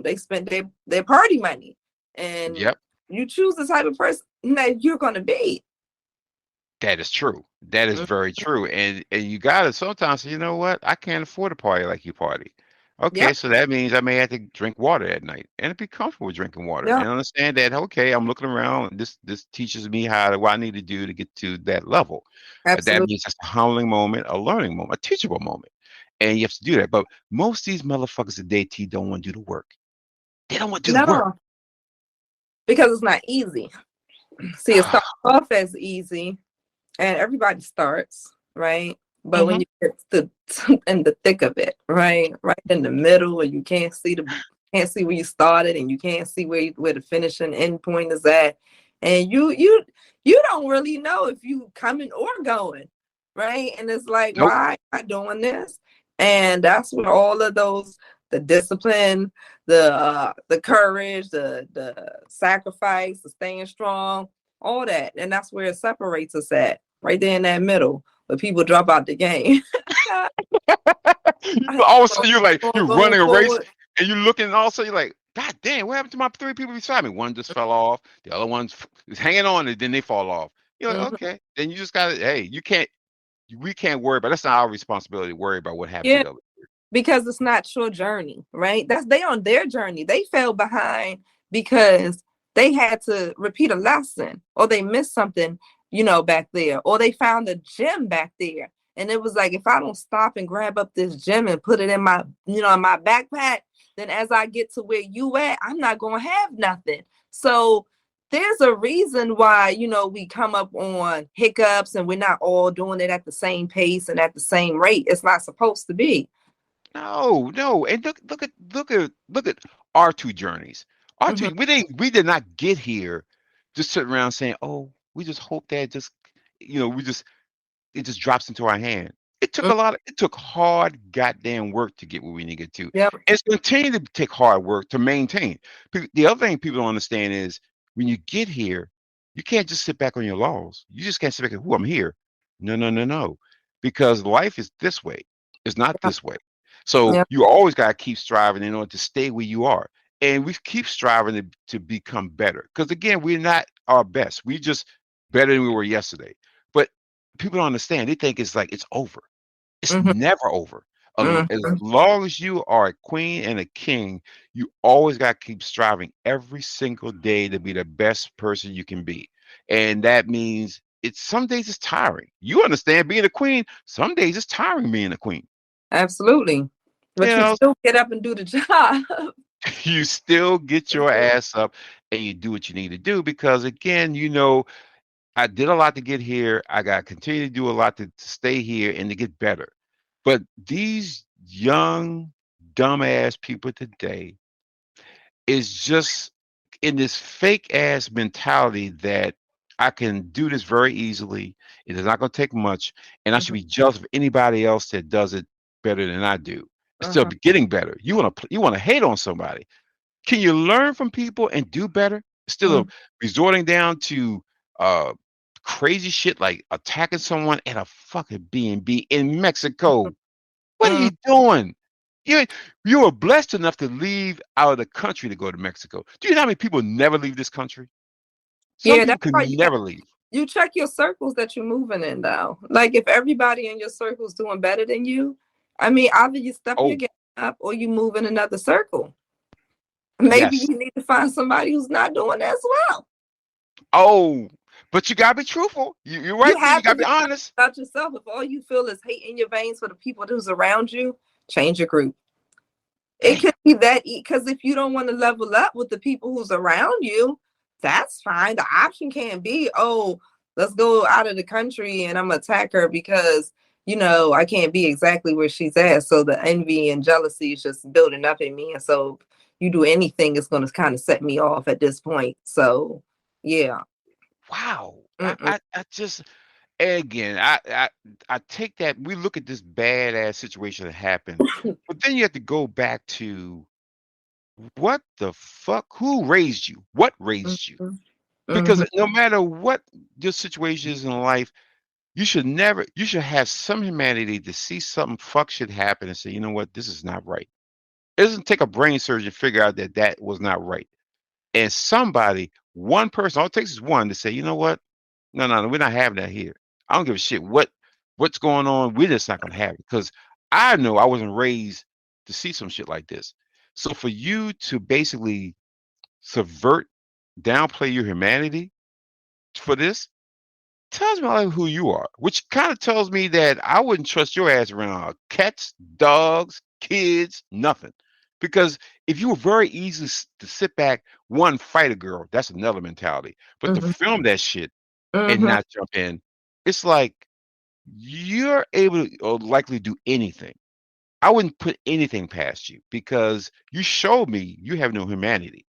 They spent their party money, and Yep. You choose the type of person that you're going to be. That is true. That is very true. And you gotta sometimes say, you know what? I can't afford to party like you party. Okay, Yep. so that means I may have to drink water at night and be comfortable with drinking water and Yep. understand that okay, I'm looking around. This teaches me what I need to do to get to that level. That Absolutely. means it's a humbling moment, a learning moment, a teachable moment. And you have to do that. But most of these motherfuckers today, T, don't want to do the work. They don't want to do the work. No, because it's not easy. See, it starts off as easy, and everybody starts, right? But when Mhm. you get in the thick of it, right in the middle, and you can't see where you started, and you can't see where the finish and end point is at, and you don't really know if you coming or going, right? And it's like, Nope. why am I doing this? And that's where all of those, the discipline, the courage, the sacrifice, the staying strong, all that, and that's where it separates us at, right there in that middle, where people drop out the game. All of a sudden you're Going running a race forward. and you're looking and all of a sudden you're like, God damn, what happened to my three people beside me? One just fell off, the other one's is hanging on and then they fall off. You're like, Mhm. okay. Then you just gotta, hey, we can't worry about that's not our responsibility to worry about what happened to Yeah, the other. because it's not your journey, right? That's they on their journey. They fell behind because they had to repeat a lesson or they missed something, back there, or they found a gem back there. And it was like, if I don't stop and grab up this gem and put it in my, in my backpack, then as I get to where you at, I'm not gonna have nothing. So there's a reason why, we come up on hiccups and we're not all doing it at the same pace and at the same rate. It's not supposed to be. No, no. And look at our two journeys. Our Mhm. two we did not get here just sitting around saying, oh, we just hope that just we just it just drops into our hand. Mm. It took hard goddamn work to get where we need to get to. Yep. It's continue to take hard work to maintain. The other thing people don't understand is when you get here, you can't just sit back on your laurels. You just can't sit back and, I'm here. No, no, no, no. Because life is this way. It's not Yep. this way. So Yep. you always gotta keep striving in order to stay where you are. And we keep striving to become better. Because again, we're not our best. We just better than we were yesterday. But people don't understand. They think it's like it's over. It's Mhm. never over. As Mhm. long as you are a queen and a king, you always got to keep striving every single day to be the best person you can be. And that means some days it's tiring. You understand being a queen, some days it's tiring being a queen. Absolutely. You But you know, still get up and do the job. you still get your ass up and you do what you need to do because again, I did a lot to get here. I got to continue to do a lot to stay here and to get better. But these young, dumbass people today is just in this fake ass mentality that I can do this very easily. It is not going to take much, and I should Mhm. be jealous of anybody else that does it better than I do. Instead Mhm. of getting better, you want to hate on somebody. Can you learn from people and do better instead of Mhm. resorting down to uh, crazy shit like attacking someone at a fucking B&B in Mexico? What are Mhm. you doing? You you were blessed enough to leave out of the country to go to Mexico. Do you know how many people never leave this country? Some Yeah, people that's can why never leave. you check your circles that you're moving in though. Like if everybody in your circle is doing better than you, I mean, either you step your Oh, game up or you move in another circle. Maybe yes. you need to find somebody who's not doing as well. Oh, but you gotta be truthful. You're You right there. You have to gotta be be honest honest. about yourself. If all you feel is hate in your veins for the people who's around you, change your group. It Damn. could be that because if you don't want to level up with the people who's around you, that's fine. The option can't be, oh, let's go out of the country and I'm gonna attack her because I can't be exactly where she's at. So the envy and jealousy is just building up in me, and so you do anything, it's gonna kind of set me off at this point. So yeah. Wow. Mm-mm. I just again, I take that we look at this badass situation that happened, but then you have to go back to what the fuck? Who raised you? What raised you? Mhm. Because Mhm. no matter what your situation is in life, you should have some humanity to see something fuck shit happen and say, you know what, this is not right. It doesn't take a brain surgeon to figure out that that was not right. And somebody one person, all it takes is one to say, you know what? No, no, no, we're not having that here. I don't give a shit what's going on. We're just not gonna have it because I know I wasn't raised to see some shit like this. So for you to basically subvert, downplay your humanity for this tells me like who you are, which kind of tells me that I wouldn't trust your ass around cats, dogs, kids, nothing. Because if you were very easy to sit back, one, fight a girl, that's another mentality. But to Mm-hmm. film that shit and Mm-hmm. not jump in, it's like you're able to or likely do anything. I wouldn't put anything past you because you showed me you have no humanity.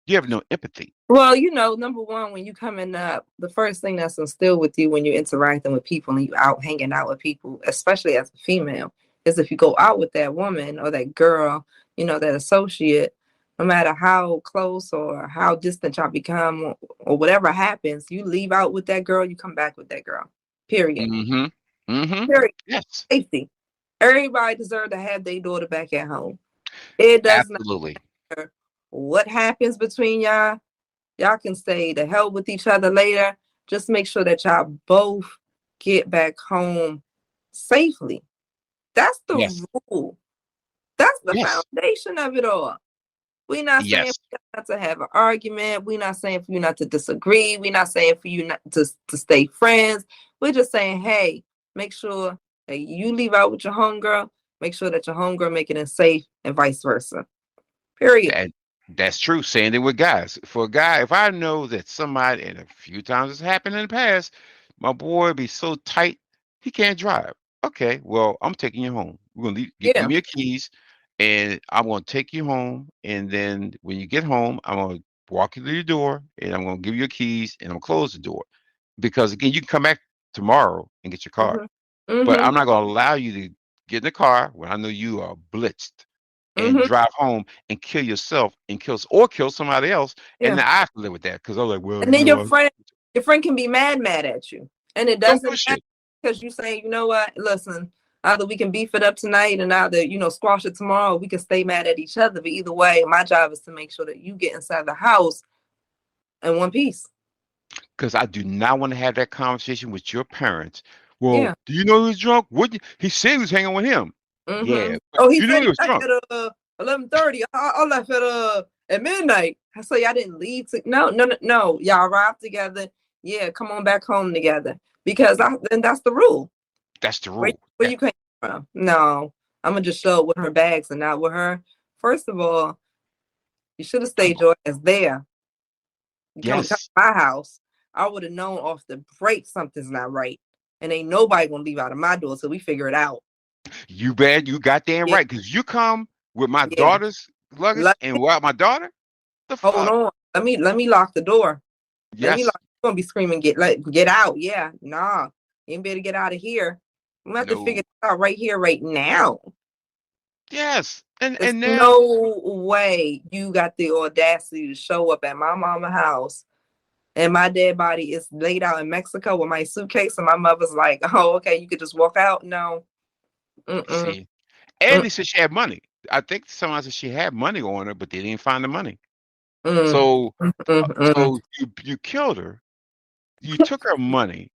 You have no empathy. Well, number one, when you coming up, the first thing that's instilled with you when you're interacting with people and you out hanging out with people, especially as a female, is if you go out with that woman or that girl, that associate, no matter how close or how distant y'all become or whatever happens, you leave out with that girl, you come back with that girl. Period. Mm-hmm. Mm-hmm. Period. Yes. Safety. Everybody deserves to have their daughter back at home. It does not Absolutely. matter what happens between y'all. Y'all can stay the hell with each other later. Just make sure that y'all both get back home safely. That's the Yes. rule. That's the Yes. foundation of it all. We're not saying Yes. for you not to have an argument. We're not saying for you not to disagree. We're not saying for you not to stay friends. We're just saying, hey, make sure that you leave out with your homegirl. Make sure that your homegirl make it in safe and vice versa. Period. That that's true. Saying it with guys. For a guy, if I know that somebody, and a few times it's happened in the past, my boy be so tight he can't drive. Okay, well I'm taking you home. We're gonna give Yeah. me your keys, and I'm gonna take you home. And then when you get home, I'm gonna walk you to your door, and I'm gonna give you your keys, and I'm gonna close the door. Because again, you can come back tomorrow and get your car, Mhm. but Mhm. I'm not gonna allow you to get in the car when I know you are blitzed and Mhm. drive home and kill yourself and kill somebody else, and Yeah. then I have to live with that because I was like, well, And then your friend can be mad at you. And it don't doesn't push matter it because you say, you know what, listen, either we can beef it up tonight and either, squash it tomorrow, we can stay mad at each other. But either way, my job is to make sure that you get inside the house in one piece. because I do not want to have that conversation with your parents. Well, Yeah. do you know he was drunk? What he said he was hanging with him? Mm-hmm. Yeah, but Oh, he you knew said he he was left drunk at 11:30. I left at midnight. I say I didn't leave to no, no, no, no. Y'all arrived together. Yeah, come on back home together. Because then that's the rule. that's the Where, rule. where you came from? No, I'm gonna just show up with her bags and not with her. First of all, you should have Come stayed on. your ass there. You come to Yes, my house. I would have known off the break something's not right, and ain't nobody gonna leave out of my door till we figure it out. you bad, you goddamn Yeah, right, because you come with my yeah. daughter's luggage Let, and without my daughter, the hold fuck? on. Let me lock the door. Let me Yes. lock. You're gonna be screaming, get out. Yeah, nah. You ain't better get out of here. I'm gonna have to figure No. this out right here, right now. Yes. There's And now no way you got the audacity to show up at my mama's house and my dead body is laid out in Mexico with my suitcase, and my mother's like, "Oh, okay, you could just walk out." No, mm-mm, see. And mm-mm, they said she had money. I think someone said she had money on her, but they didn't find the money. mm, So, mm, mm. you killed her. You took her money,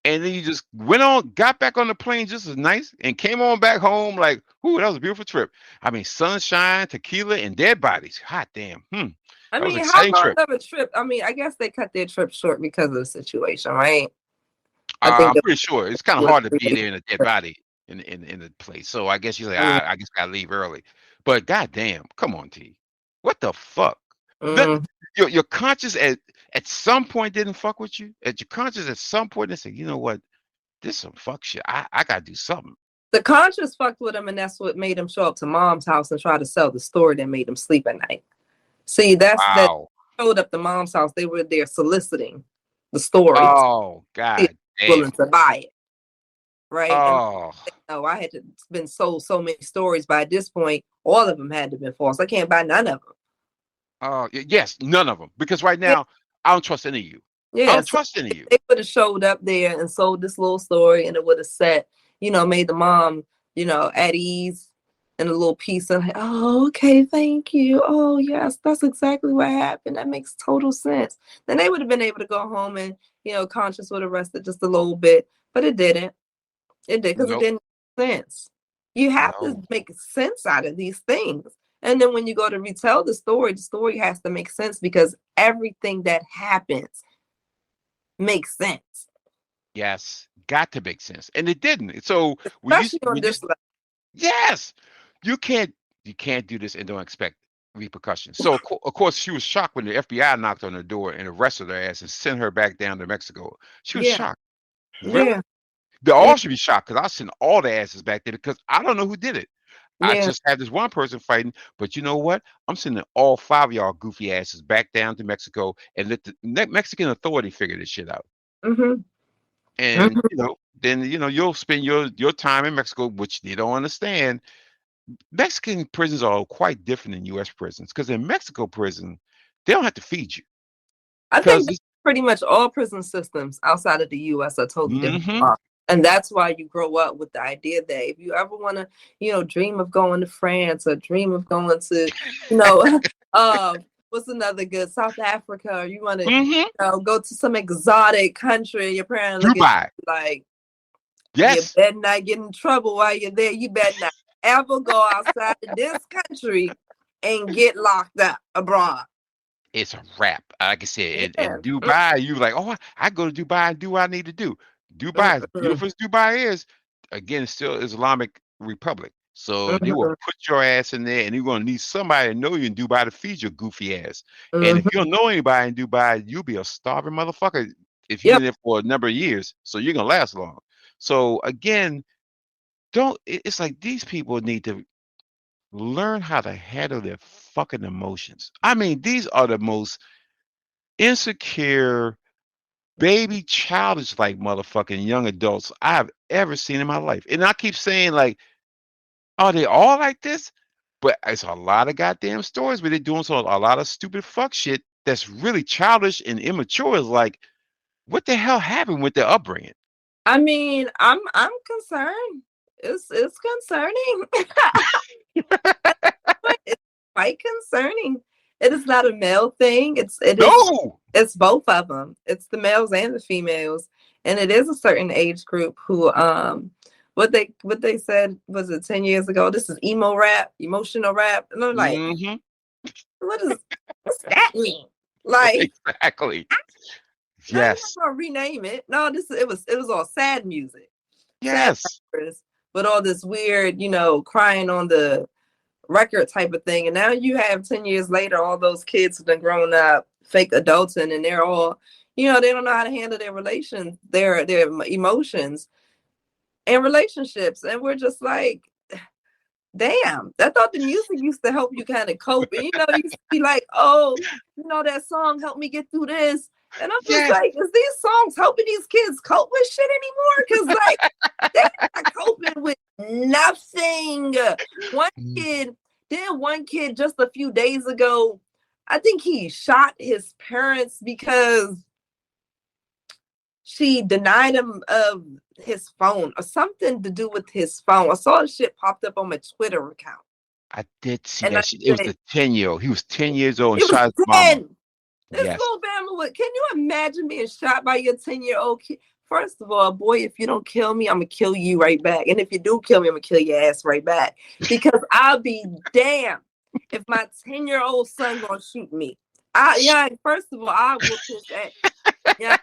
and then you just went on, got back on the plane just as nice, and came on back home like, "Ooh, that was a beautiful trip." I mean, sunshine, tequila, and dead bodies. Hot damn. I That was an mean, how exciting long trip. of a trip? I mean, I guess they cut their trip short because of the situation, right? I think I'm it pretty sure it's kind of was hard to be really. there in a dead body in the place. So I guess you're like, Mm, I guess I gotta leave early. But goddamn, come on, T. What the fuck? That, mm. your conscience at some point didn't fuck with you. At your conscience at some point they said, you know what, this some fuck shit. I gotta do something. The conscience fucked with him, and that's what made him show up to mom's house and try to sell the story that made him sleep at night. See, that Wow. showed up to mom's house. They were there soliciting the story, Oh see, god willing damn. to buy it, right? And Oh, no, I had to been sold so many stories by this point. All of them had to been false. I can't buy none of them. yes, none of them. Because right Yeah, now I don't trust any of you. I yeah. don't So trust any of you. they would have showed up there and sold this little story, and it would have set, made the mom, at ease. and a little piece and like, oh, okay, thank you. Oh yes, that's exactly what happened. That makes total sense. Then they would have been able to go home and, conscience would have rested just a little bit, but it didn't. It did because it Nope. didn't make sense. You have to No. make sense out of these things. And then when you go to retell the story has to make sense because everything that happens makes sense. Yes. Got to make sense. And it didn't. So Especially on when you this level. yes, you can't you can't do this and don't expect repercussions. So of course she was shocked when the FBI knocked on her door and arrested her ass and sent her back down to Mexico. She was Yeah, shocked. Really? yeah, They yeah, all should be shocked because I sent all the asses back there because I don't know who did it. I yeah. just had this one person fighting, but you know what? I'm sending all five of y'all goofy asses back down to Mexico and let the Mexican authority figure this shit out. Mm-hmm. And Mm-hmm. then you'll spend your time in Mexico, which they don't understand. Mexican prisons are quite different than U.S. prisons because in Mexico prison, they don't have to feed you I think because that it's pretty much all prison systems outside of the US are totally different. mm-hmm, And that's why you grow up with the idea that if you ever want to, dream of going to France or dream of going to, you know, what's another good South Africa, or you want to, mm-hmm, go to some exotic country, your parents look at Dubai. you like, you Yes, better not get in trouble while you're there. You better not ever go outside of this country and get locked up abroad. it's a wrap. Like I said, in Yeah. Dubai, you like, oh, I go to Dubai and do what I need to do. Dubai, as Mm-hmm. beautiful as Dubai is, again, it's still Islamic Republic. So they will Mm-hmm. put your ass in there, and you're gonna need somebody to know you in Dubai to feed your goofy ass. And if you Mm-hmm. don't know anybody in Dubai, you'll be a starving motherfucker if you've Yep. been there for a number of years. So you're gonna last long. So again, don't. It's like these people need to learn how to handle their fucking emotions. I mean, these are the most insecure, baby, childish like motherfucking young adults I've ever seen in my life. And I keep saying, like, are they all like this? But it's a lot of goddamn stories where they're doing a lot of stupid fuck shit that's really childish and immature. Is like, what the hell happened with their upbringing? I mean, I'm concerned. It's concerning. It's quite concerning. It is not a male thing. No. It's both of them. It's the males and the females, and it is a certain age group who what they said was it 10 years ago. This is emo rap, emotional rap, and I'm like, Hmm. what's that mean? Like, Exactly. no, you're Yes. not gonna rename it. No, it was all sad music, sad Yes. rappers, but all this weird, crying on the record type of thing. And now you have 10 years later, all those kids have been grown up, fake adulting, and they're all, they don't know how to handle their relations, their emotions and relationships. And we're just like, damn, I thought the music used to help you kind of cope. And you used to be like, oh, that song helped me get through this. And I'm just Yes. like, is these songs helping these kids cope with shit anymore? Because like they're not coping with nothing. One Mm. kid, one kid just a few days ago, I think he shot his parents because she denied him of his phone or something to do with his phone. I saw the shit popped up on my Twitter account. I did see And I that shit. It was said, the 10-year-old. He was 10 years old and it was shot his mama. 10. This Yes. little family, can you imagine being shot by your 10-year-old kid? First of all, boy, if you don't kill me, I'm gonna kill you right back. And if you do kill me, I'm gonna kill your ass right back. Because I'll be damned if my 10-year-old son gonna shoot me. First of all, I will his ass. Yeah,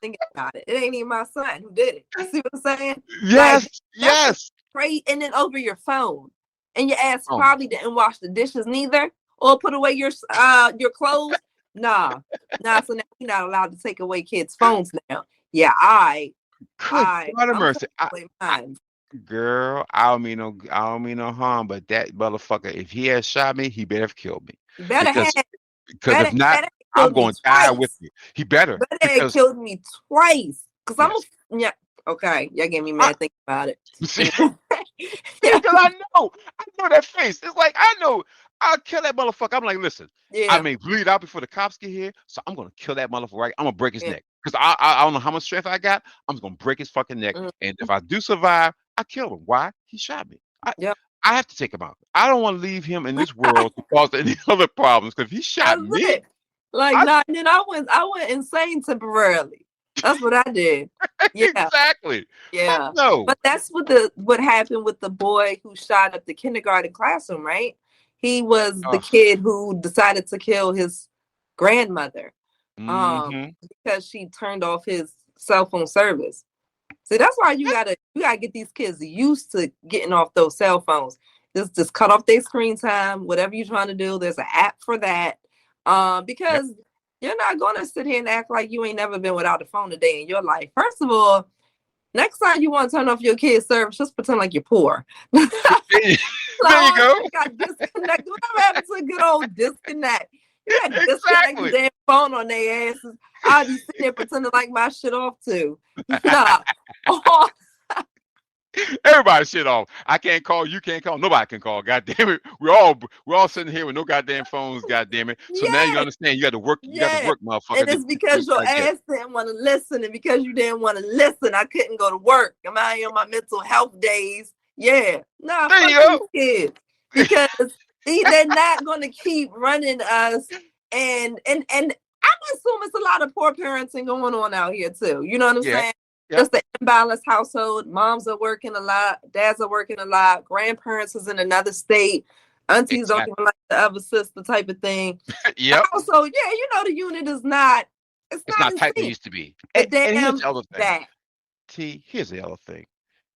think about it. It ain't even my son who did it. You see what I'm saying? Like Yes. that's a Yes. straight and then over your phone. And your ass Oh, probably didn't wash the dishes neither, or put away your clothes. Nah, so now you're not allowed to take away kids' phones now. Yeah, good God of I'm taking mercy. away mine. Girl, I don't mean no harm, but that motherfucker, if he had shot me, he better have killed me. You better Because have because if not, better have I'm killed me going to die with twice. you. He better Better have because killed me twice. Cause yes. yeah. Okay, y'all get me I mad thinking about it. see because I know that face. It's like I know I'll kill that motherfucker. I'm like, listen, I Yeah, may bleed out before the cops get here, so I'm gonna kill that motherfucker. Right, I'm gonna break his yeah. neck because I don't know how much strength I got. I'm just gonna break his fucking neck, Mm, and if I do survive, I kill him. Why? He shot me. yep. I have to take him out. I don't want to leave him in this world to cause any other problems. Because if he shot That's me, it. Like, I nah, and then I went insane temporarily. That's what I did. Yeah, exactly. Fuck yeah. no. But that's what happened with the boy who shot up the kindergarten classroom, right? He was the Ugh. kid who decided to kill his grandmother um Mm-hmm. because she turned off his cell phone service. See, that's why you gotta get these kids used to getting off those cell phones. Just cut off their screen time. Whatever you're trying to do, there's an app for that. Yep. Because you're not gonna sit here and act like you ain't never been without a phone a day in your life. First of all, next time you want to turn off your kid's service, just pretend like you're poor. Like, There you, there you oh, go. you got disconnected. Whatever happened to a good old disconnect? You got to disconnect the Exactly. damn phone on their asses. I'll be sitting there pretending like my shit off too. Nah. Oh, Everybody shit off. I can't call. You can't call. Nobody can call. God damn it. We're all sitting here with no goddamn phones. God damn it. So now you yeah, understand. You got to work. You got to yeah. work, motherfucker. And To it's because your try to get. ass didn't want to listen, and because you didn't want to listen, I couldn't go to work. Am I on my mental health days? Yeah. Nah, There fuck these you kids. Because they're not gonna keep running us and I'm assuming it's a lot of poor parenting going on out here too. You know what I'm go. saying? Yep. Just the imbalanced household. Moms are working a lot, dads are working a lot, grandparents is in another state, aunties don't Exactly. even like the other sister type of thing. The Yep. household, yeah, the unit is not, it's It's not not in tight as it sync. used to be. The And here's damn the other thing. that. T, here's the other thing.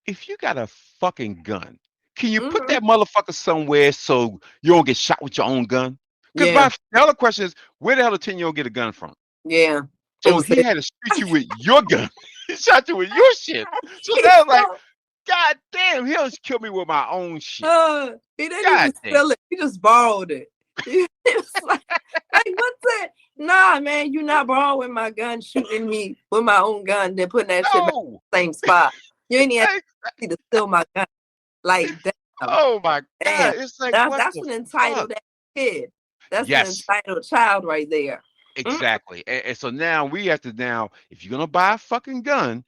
If you got a fucking gun, can you put Mm-hmm. that motherfucker somewhere so you don't get shot with your own gun? Because Yeah, the other question is, where the hell did 10-year-old get a gun from? yeah. It So was he there. had to shoot you with your gun. He shot you with your shit. So He now it's like, stole, God damn, he'll just kill me with my own shit. he didn't even God damn. steal it. He just borrowed it. It was like what's that? Nah, man, you not borrowing my gun, shooting me with my own gun, then putting that shit back No. in the same spot. You ain't even Like, to steal my gun. Like, damn, oh my damn. God. It's like, That's what that's the an fuck? entitled kid. That's an Yes. entitled child right there. Mm, Exactly. And so now we have to if you're gonna buy a fucking gun,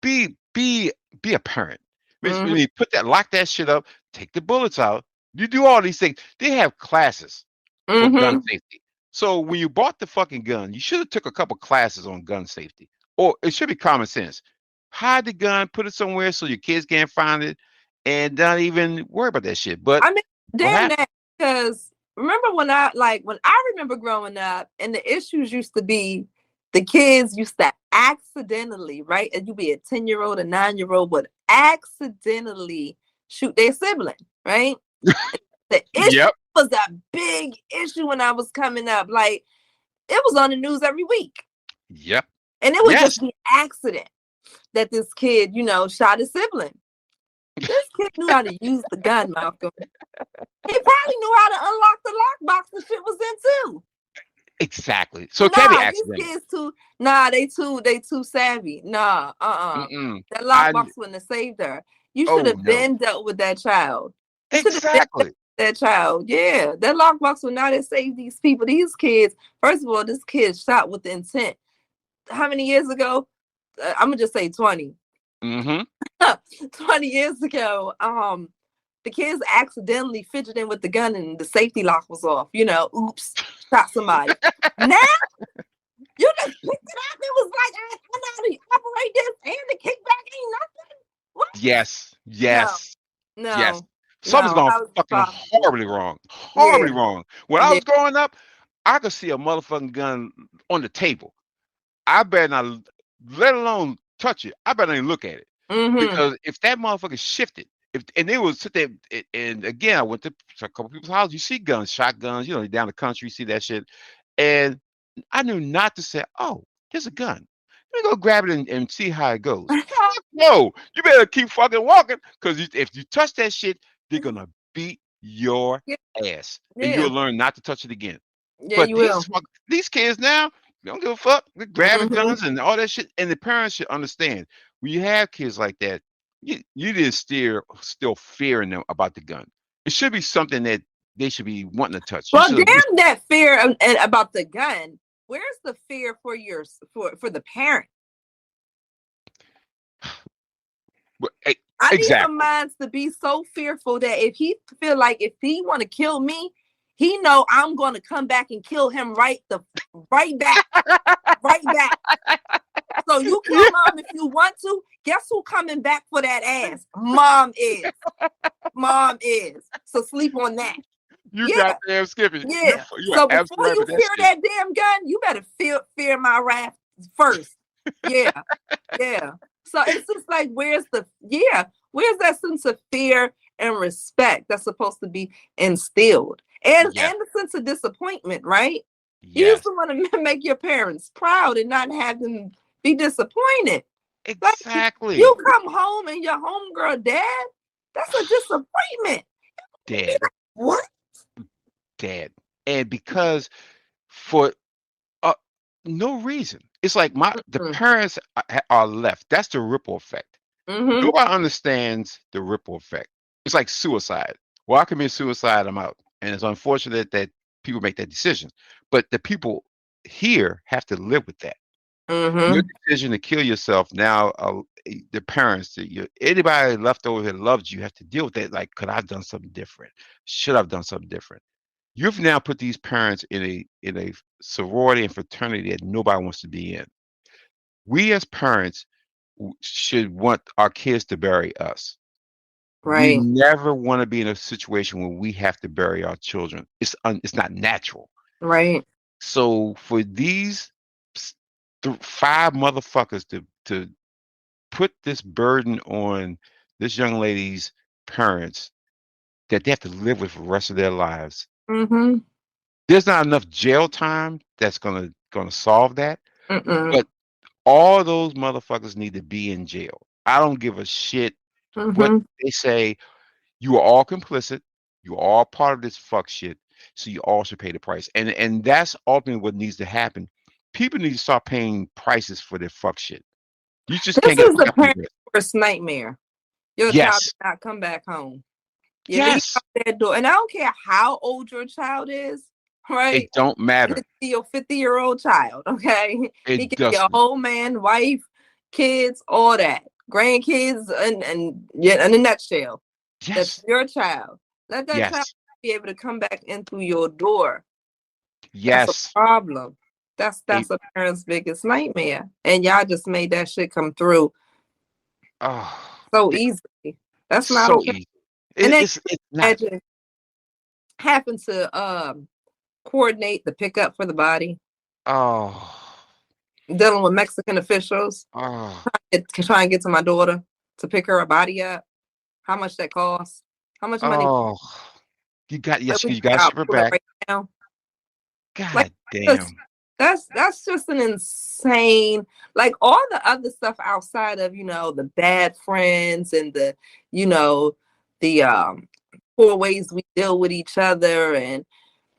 be be be a parent. When mhm, you put that, lock that shit up, take the bullets out. You do all these things. They have classes for gun mhm. safety. So when you bought the fucking gun, you should have took a couple classes on gun safety. Or it should be common sense. Hide the gun, put it somewhere so your kids can't find it, and not even worry about that shit. But I mean, what damn happened? that. Because remember when I remember growing up, and the issues used to be the kids used to accidentally, right? And you be a 10-year-old, a 9-year-old would accidentally shoot their sibling, right? The issue Yep. was a big issue when I was coming up. Like it was on the news every week. Yep. And it would Yes. just be accident that this kid, shot his sibling. This kid knew how to use the gun, Malcolm. He probably knew how to unlock the lockbox the shit was in too. Exactly. So it can't be These accidental. kids they too savvy. Mm-mm. That I lockbox wouldn't have saved her. You should oh have no. been dealt with that child. You should have been dealt Exactly. with that child. Yeah, that lockbox would not have saved these people. These kids, first of all, this kid shot with the intent. How many years ago? I'm gonna just say 20. Mm-hmm. 20 years ago, the kids accidentally fidgeting with the gun and the safety lock was off. Oops, shot somebody. Now you just picked it up. It was like I know how to operate this and the kickback ain't nothing. What? Yes. No, Yes. Yes. no, Something's no. gone How is it fucking possible? horribly wrong. Yeah, Horribly wrong. When I yeah. was growing up, I could see a motherfucking gun on the table. I better not, let alone touch it. I better not even look at it. Mm-hmm. Because if that motherfucker shifted, if and they would sit there, and again, I went to a couple people's houses. You see guns, shotguns, down the country, you see that shit. And I knew not to say, oh, there's a gun. Let me go grab it and see how it goes. Fuck no. You better keep fucking walking because if you touch that shit, they're going to beat your Yeah, ass. And yeah, you'll learn not to touch it again. yeah. But You will. these kids now, they don't give a fuck. They're grabbing Mm-hmm. guns and all that shit. And the parents should understand when you have kids like that, you didn't still fearing them about the gun. It should be something that they should be wanting to touch. You Well, should at least damn that fear about the gun. Where's the fear for the parent? but, hey, I need the Exactly. minds to be so fearful that if he feel like if he want to kill me, he know I'm going to come back and kill him right back, right back. So you kill Yeah, mom if you want to. Guess who coming back for that ass? Mom is. Mom is. So sleep on that. you Yeah, goddamn Skippy. yeah. You are So before absolutely right you with that fear shit. that damn gun, you better fear my wrath first. Yeah, yeah. So it's just like, where's that sense of fear and respect that's supposed to be instilled, Yes, and the sense of disappointment, right? You used yes, to want to make your parents proud and not have them be disappointed. Like you exactly. come home and your homegirl dad, that's a disappointment. Dead, What? dead, and because for uh, no reason, it's like the parents are left. That's the ripple effect. Mm-hmm. Nobody understands the ripple effect. It's like suicide. Well, I commit suicide, I'm out. And it's unfortunate that people make that decision. But the people here have to live with that. Your Mm-hmm. decision to kill yourself now, the parents, anybody left over that loved you have to deal with that. Like, could I have done something different? Should I have done something different? You've now put these parents in a sorority and fraternity that nobody wants to be in. We as parents should want our kids to bury us. We Right. never want to be in a situation where we have to bury our children. It's not natural. Right. So for these five motherfuckers to put this burden on this young lady's parents that they have to live with for the rest of their lives, Mm-hmm. there's not enough jail time that's gonna solve that. Mm-mm. But all those motherfuckers need to be in jail. I don't give a shit what Mm-hmm. they say. You are all complicit. You are all part of this fuck shit. So you all should pay the price. And that's ultimately what needs to happen. People need to start paying prices for their fuck shit. You just This can't get a is the pep in your parent's step. worst nightmare. Your child Yes. did not come back home. You leave Yes. out that door. And I don't care how old your child is, right? It don't It matter. could be your 50-year-old child, okay? He It could be a doesn't. whole man, wife, kids, all that. Grandkids, and yeah, in a nutshell. That's Yes. your child. Let that child Yes. be able to come back in through your door. That's a Yes. problem. That's A, that's a parent's biggest nightmare. And y'all just made that shit come through oh, so easily. That's not so okay. easy. And then It's not. imagine having to coordinate the pickup for the body, Oh. dealing with Mexican officials, Oh. try and get to my daughter to pick her body up. How much that costs? How much money? Oh. Like we You got to got ship it pull it back. right now. Like God that's damn. that's just an insane. Like all the other stuff outside of the bad friends and the you know the poor ways we deal with each other, and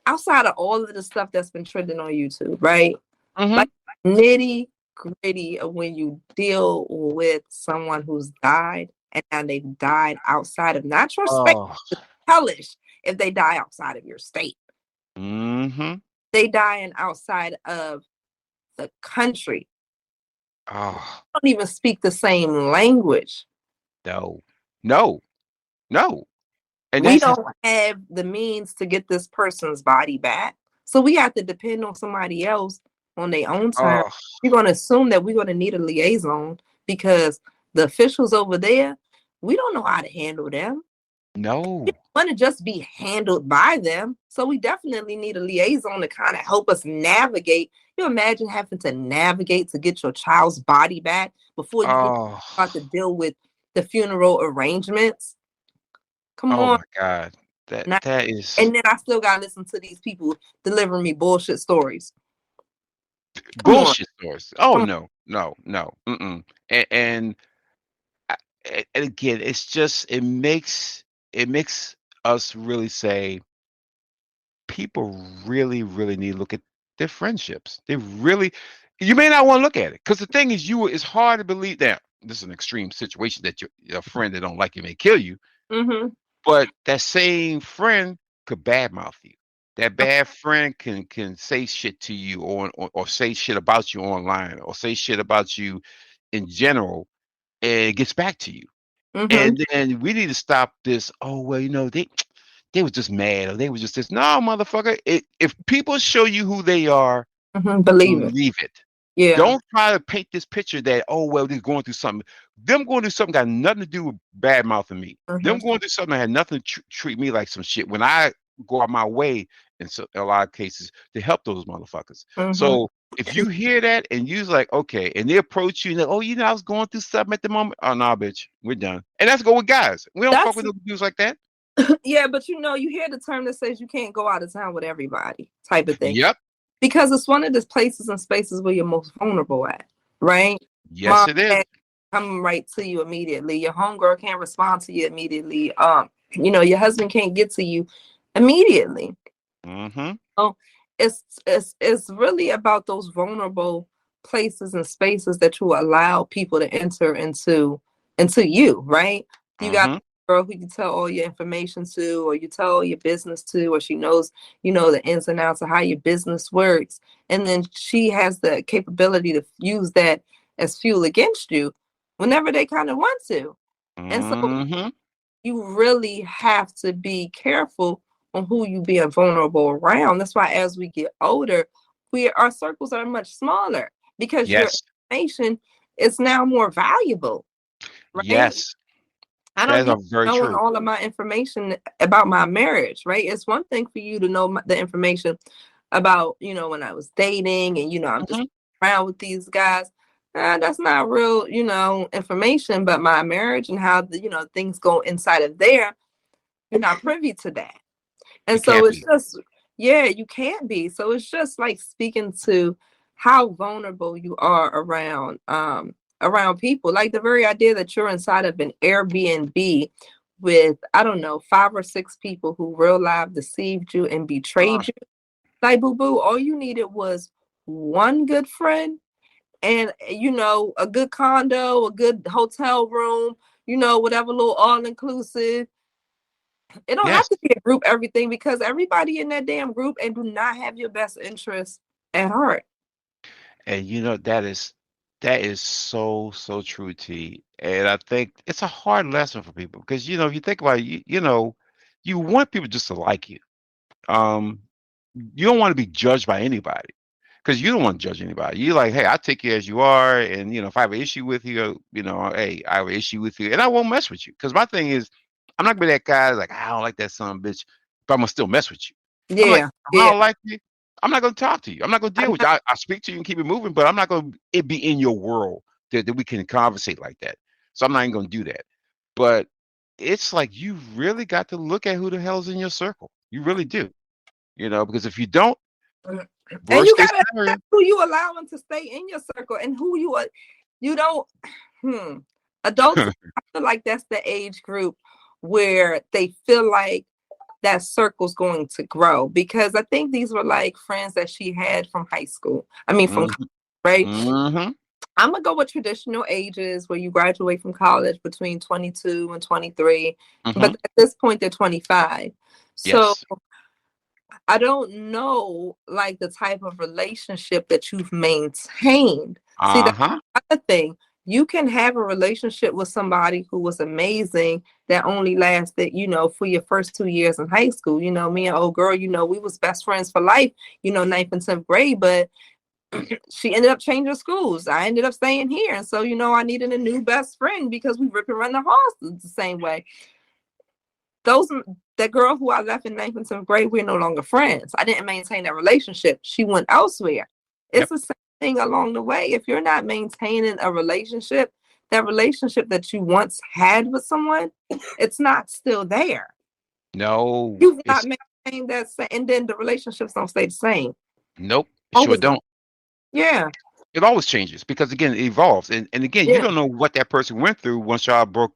outside of all of the stuff that's been trending on YouTube, right? Hmm. Like nitty gritty of when you deal with someone who's died and they've died outside of not your state. Oh. Hellish if they die outside of your state. Hmm. They dying outside of the country. Oh. Don't even speak the same language. No. No. No. And We that's don't have the means to get this person's body back. So we have to depend on somebody else on their own terms. oh We're going to assume that we're going to need a liaison because the officials over there, we don't know how to handle them. no. Want to just be handled by them. So we definitely need a liaison to kind of help us navigate. You imagine having to navigate to get your child's body back before you even Oh. start to deal with the funeral arrangements. Come Oh on. my God. That Now, that is and then I still gotta listen to these people delivering me bullshit stories. Come on, bullshit stories. Oh come on. no. No. No. Mm-mm. And I- and again, it makes us really say people really, really need to look at their friendships. They really, you may not want to look at it because the thing is, it's hard to believe that this is an extreme situation that your friend that don't like you may kill you, Mm-hmm. but that same friend could badmouth you. That bad friend can say shit to you or say shit about you online or say shit about you in general, and it gets back to you. Mm-hmm. And then we need to stop this. Oh well, they was just mad or they was just this. No, motherfucker. If people show you who they are, Mm-hmm. Believe it. believe it. Yeah. Don't try to paint this picture that, oh well, they're going through something. Them going through something got nothing to do with bad mouthing me. Them Mm-hmm. going through something that had nothing to treat me like some shit when I go out my way in a lot of cases to help those motherfuckers. Mm-hmm. So if you hear that and you're like, okay, and they approach you and like, oh, I was going through something at the moment. Oh no, bitch, we're done. And that's go with guys. We don't fuck That's with no dudes like that. yeah, but you hear the term that says you can't go out of town with everybody type of thing. Yep. Because it's one of the places and spaces where you're most vulnerable at, right? Yes, Mom, it is. dad coming right to you immediately. Your homegirl can't respond to you immediately. Your husband can't get to you immediately. Mm-hmm. So it's really about those vulnerable places and spaces that you allow people to enter into you, right? You got Mm-hmm. a girl who you tell all your information to, or you tell all your business to, or she knows, the ins and outs of how your business works. And then she has the capability to use that as fuel against you whenever they kind of want to. And so Mm-hmm. you really have to be careful on who you being vulnerable around. That's why as we get older, our circles are much smaller because your Yes. information is now more valuable, right? Yes. I don't That need is very knowing true. all of my information about my marriage, right? It's one thing for you to know the information about, when I was dating and, I'm just Mm-hmm. around with these guys. That's not real, information, but my marriage and how things go inside of there, you're not privy to that. You And so can't it's be. just, yeah, you can't be. So it's just like speaking to how vulnerable you are around people. Like the very idea that you're inside of an Airbnb with, I don't know, 5 or 6 people who real life deceived you and betrayed you. Like boo boo, all you needed was one good friend and a good condo, a good hotel room, whatever little all inclusive. It don't have Yes. to be a group everything because everybody in that damn group and do not have your best interest at heart. And that is so, so true, T. And I think it's a hard lesson for people because if you think about it, you want people just to like you. Um, you don't want to be judged by anybody because you don't want to judge anybody. You're like, hey, I take you as you are, and if I have an issue with you, hey, I have an issue with you, and I won't mess with you. Because my thing is, I'm not gonna be that guy like I don't like that son of a bitch, but I'm gonna still mess with you. I'm like, Yeah, if I yeah. don't like you, I'm not gonna talk to you. I'm not gonna deal I'm with you. not, I speak to you and keep it moving, but I'm not gonna it be in your world that we can conversate like that. So I'm not even gonna do that. But it's like you really got to look at who the hell's in your circle. You really do. Because if you don't, and worst you case gotta scenario. accept who you allowing to stay in your circle and who you are. You don't. Adults, I feel like that's the age group where they feel like that circle's going to grow because I think these were like friends that she had from high school. I mean, from Hmm. college, right? Hmm. I'm gonna go with traditional ages where you graduate from college between 22 and 23, Hmm. but at this point they're 25. So Yes. I don't know like the type of relationship that you've maintained. See, that's Uh-huh. the other thing. You can have a relationship with somebody who was amazing that only lasted, for your first 2 years in high school. Me and old girl, we was best friends for life, ninth and 10th grade, but she ended up changing schools. I ended up staying here. And so, I needed a new best friend because we rip and run the halls the same way. Those that girl who I left in ninth and 10th grade, we're no longer friends. I didn't maintain that relationship. She went elsewhere. It's Yep. the same thing along the way. If you're not maintaining a relationship, that relationship that you once had with someone, it's not still there. No, You've not it's maintained that, and then the relationships don't stay the same. nope. It sure Always, don't. yeah, It always changes because again, it evolves. And again, you yeah, don't know what that person went through once y'all broke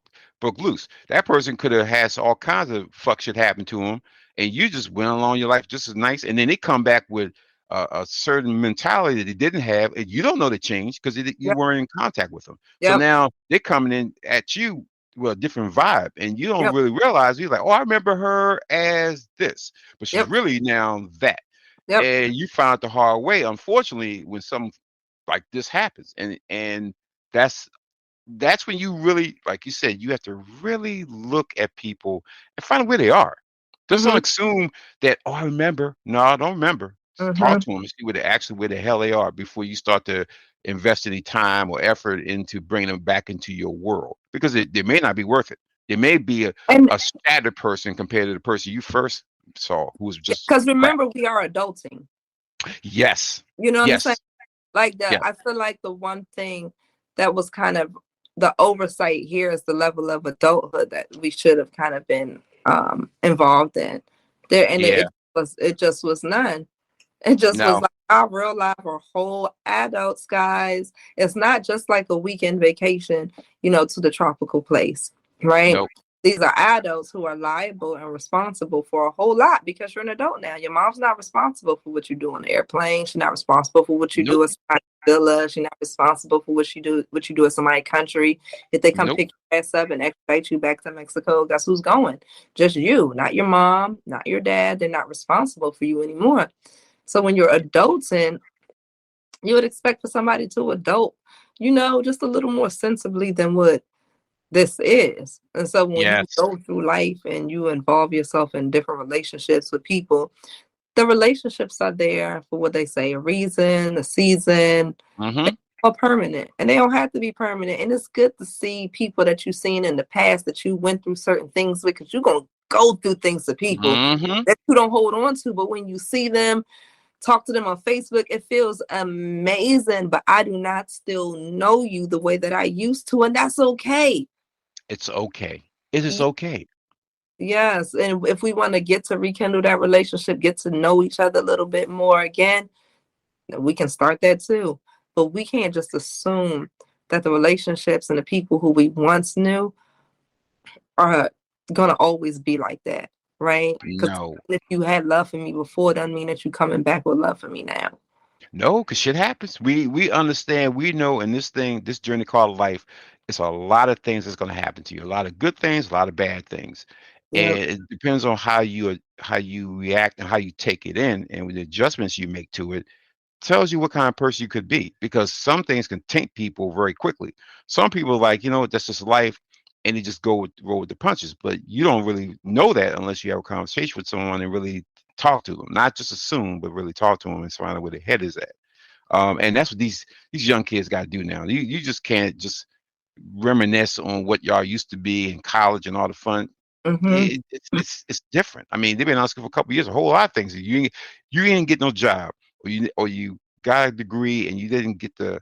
loose. That person could have had all kinds of fuck shit happen to him, and you just went along your life just as nice. And then they come back with a certain mentality that they didn't have, and you don't know the change because you yep, weren't in contact with them. So yep, now they're coming in at you with a different vibe, and you don't yep, really realize. You're like, oh, I remember her as this, but she's yep, really now that. yep. And you found it the hard way, unfortunately, when some like this happens, and that's that's when you really, like you said, you have to really look at people and find out where they are. Just don't Mm-hmm. assume that, oh, I remember. No, I don't remember. Talk Mm-hmm. to them and see where the hell they are before you start to invest any time or effort into bringing them back into your world, because they may not be worth it. They may be And a scattered person compared to the person you first saw who was just because crap. remember, we are adulting. Yes. You know what I'm saying? Yes. Like Yes. I feel like the one thing that was kind of the oversight here is the level of adulthood that we should have kind of been involved in there, and Yeah. it just was none. It just was No. like our real life are whole adults, guys. It's not just like a weekend vacation, to the tropical place, right? No. These are adults who are liable and responsible for a whole lot because you're an adult now. Your mom's not responsible for what you do on the airplane. She's not responsible for what you do Nope. at somebody's villa. She's not responsible for what you do at somebody's country. If they come Nope. pick your ass up and extradite you back to Mexico, guess who's going? Just you, not your mom, not your dad. They're not responsible for you anymore. So when you're adulting, you would expect for somebody to adult, just a little more sensibly than what this is. And so when you Yes. go through life and you involve yourself in different relationships with people, the relationships are there for what they say, a reason, a season, Mm-hmm. or permanent. And they don't have to be permanent. And it's good to see people that you've seen in the past that you went through certain things with, because you're going to go through things to people Mm-hmm. that you don't hold on to. But when you see them, talk to them on Facebook, it feels amazing, but I do not still know you the way that I used to, and that's okay. It's okay. It is Y- okay. Yes, and if we want to get to rekindle that relationship, get to know each other a little bit more again, we can start that too. But we can't just assume that the relationships and the people who we once knew are going to always be like that, right? Because No. if you had love for me before, it doesn't mean that you're coming back with love for me now. No, because shit happens. We understand, we know in this journey called life, it's a lot of things that's gonna happen to you. A lot of good things, a lot of bad things. Yep. And it depends on how you react and how you take it in and with the adjustments you make to it tells you what kind of person you could be, because some things can taint people very quickly. Some people are like, that's just life, and they just roll with the punches. But you don't really know that unless you have a conversation with someone and really talk to them, not just assume, but really talk to them and find out where their head is at. And that's what these young kids got to do now. You just can't just reminisce on what y'all used to be in college and all the fun. Mm-hmm. It's different. I mean, they've been in school for a couple of years, a whole lot of things. You ain't get no job, or you got a degree and you didn't get the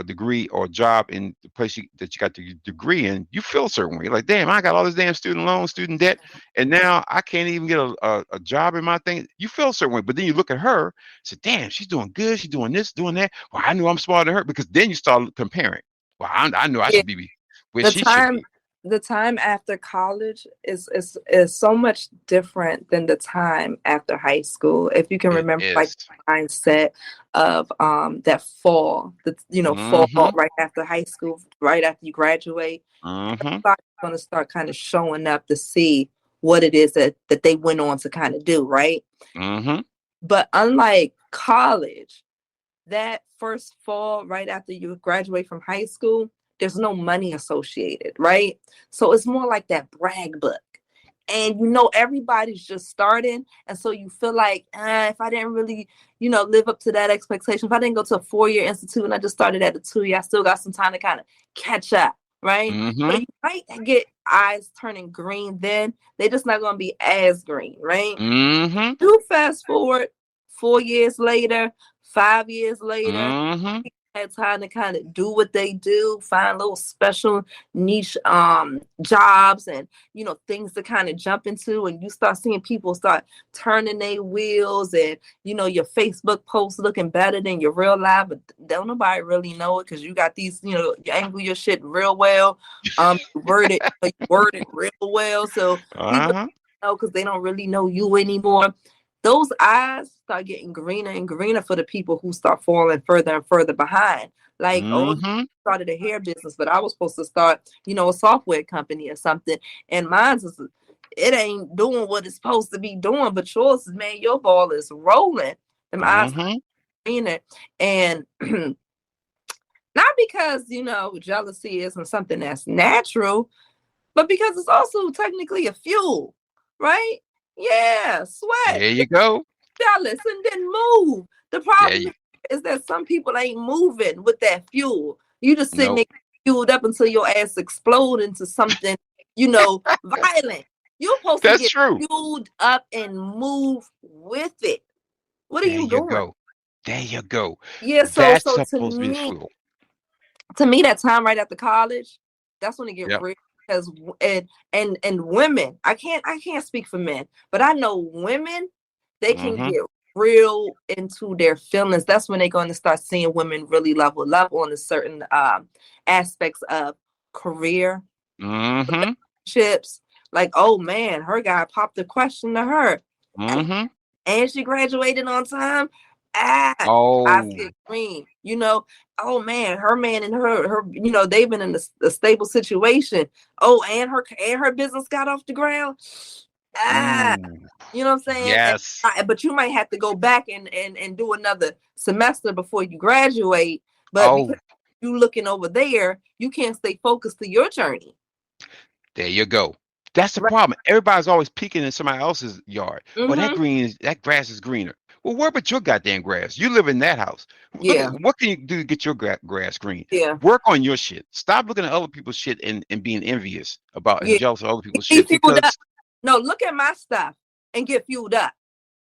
degree or job in the place that you got the degree in. You feel a certain way, like, damn, I got all this damn student loan, student debt, and now I can't even get a job in my thing. You feel a certain way, but then you look at her, say, damn, she's doing good, she's doing this, doing that. Well, I knew I'm smarter than her, because then you start comparing. Well, I knew I Yeah. should be where The she should time be. the time after college is so much different than the time after high school. If you can It remember, like, is. the mindset of that fall, fall Mm-hmm. right after high school, right after you graduate, Mm-hmm. everybody's gonna start kind of showing up to see what it is that they went on to kind of do, right? Mm-hmm. But unlike college, that first fall right after you graduate from high school, there's no money associated, right? So it's more like that brag book. And everybody's just starting. And so you feel like, if I didn't really, live up to that expectation, if I didn't go to a 4-year institute and I just started at a 2-year, I still got some time to kind of catch up, right? So Mm-hmm. you might get eyes turning green then. They're just not going to be as green, right? Mm-hmm. Do fast forward 4 years later, 5 years later, Mm-hmm. had time to kind of do what they do, find little special niche jobs and things to kind of jump into, and you start seeing people start turning their wheels, and your Facebook posts looking better than your real life, but don't nobody really know it because you got these, you angle your shit real well, you word it real well, so people Uh-huh. know because they don't really know you anymore. Those eyes start getting greener and greener for the people who start falling further and further behind. Like, oh, Mm-hmm. started a hair business, but I was supposed to start, a software company or something. And mine's is, it ain't doing what it's supposed to be doing, but yours is, man, your ball is rolling. Them eyes Mm-hmm. greener. And not because, jealousy isn't something that's natural, but because it's also technically a fuel, right? Yeah, sweat, There you go. jealous, and then move. The There problem you is that some people ain't moving with that fuel. You just sitting Nope. there fueled up until your ass explode into something, violent. You're supposed to That's get true. fueled up and move with it. What are There you you doing? go. There you go. Yeah, so That's so supposed to be the fuel. to me, that time right after college, that's when it get Yep. real. Because and women, I can't speak for men, but I know women, they can Mm-hmm. get real into their feelings. That's when they're going to start seeing women really level up on a certain aspects of career, Mm-hmm. chips. Like, oh man, her guy popped a question to her, Mm-hmm. and she graduated on time. Ah, I Oh. get green. Oh man, her man and her, they've been in a stable situation. Oh, and her business got off the ground. Ah, Ooh. you know what I'm saying? Yes. But you might have to go back and do another semester before you graduate. But because Oh, you looking over there, you can't stay focused to your journey. there you go. That's the Right. problem. Everybody's always peeking in somebody else's yard. Oh, Mm-hmm. that grass is greener. Well, where but your goddamn grass? You live in that house. Look Yeah. at what can you do to get your grass green? Yeah. Work on your shit. Stop looking at other people's shit and being envious about and Yeah. jealous of other people's Be shit fueled up. because No, look at my stuff and get fueled up.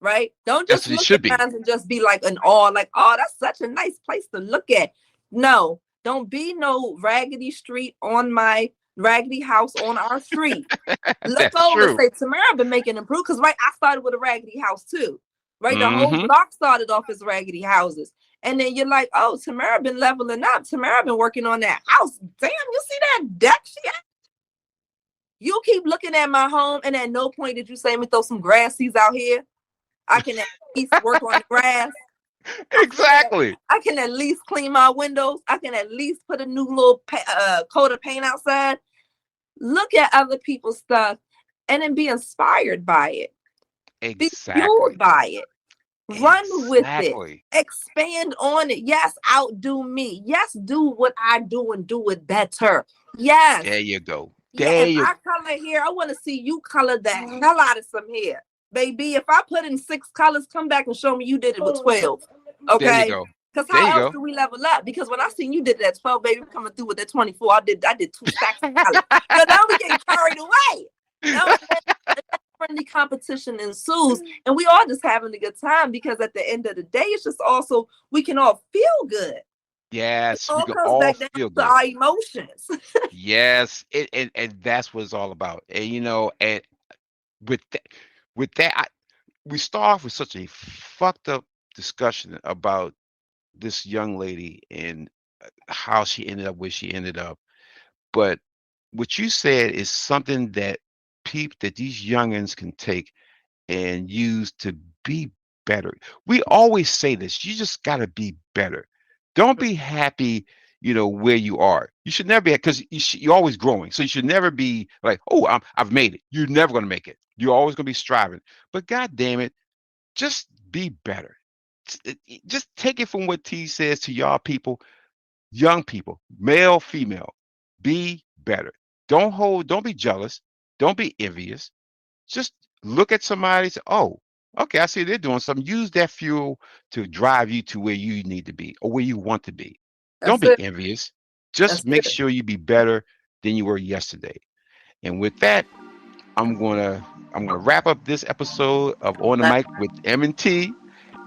Right? Don't that's just what it look should at be. mine and just be like an awe, like, oh, that's such a nice place to look at. No, don't be no raggedy street on my raggedy house on our street. Look That's over, true. say, Tamara been making improvement. Because, right, I started with a raggedy house too. Right? The whole Mm-hmm. block started off as raggedy houses. And then you're like, oh, Tamara been leveling up. Tamara been working on that house. Damn, you see that deck she had? You keep looking at my home, and at no point did you say, let me throw some grass seeds out here. I can at least work on the grass. Exactly. I can at least clean my windows. I can at least put a new little coat of paint outside. Look at other people's stuff and then be inspired by it. Be fueled Exactly. by it. Run with it. Exactly. Expand on it. Yes, outdo me. Yes, do what I do and do it better. Yes. There you go. Yeah, There if you I color hair, I want to see you color the hell out of some hair. Baby, if I put in 6 colors, come back and show me you did it with 12. there you Okay? go. Because There how you else go. do we level up? Because when I seen you did that 12, baby, coming through with that 24, I did 2 stacks of color. So now we getting carried away. Now friendly competition ensues, and we all just having a good time because at the end of the day, it's just also we can all feel good. It Yes, we all can comes all back down feel to good. our emotions. Yes, and that's what it's all about. And with that, with that, we start off with such a fucked up discussion about this young lady and how she ended up where she ended up. But what you said is something that that these youngins can take and use to be better. We always say this, you just got to be better. Don't be happy, where you are. You should never be because you're always growing. So you should never be like, oh, I've made it. You're never going to make it. You're always going to be striving. But God damn it, just be better. Just take it from what T says to y'all people, young people, male, female, be better. Don't be jealous. Don't be envious. Just look at somebody and say, oh, okay, I see they're doing something. Use that fuel to drive you to where you need to be or where you want to be. Don't That's be it. envious. That's Just make it. sure you be better than you were yesterday. And with that, I'm gonna wrap up this episode of On the Mic with M&T.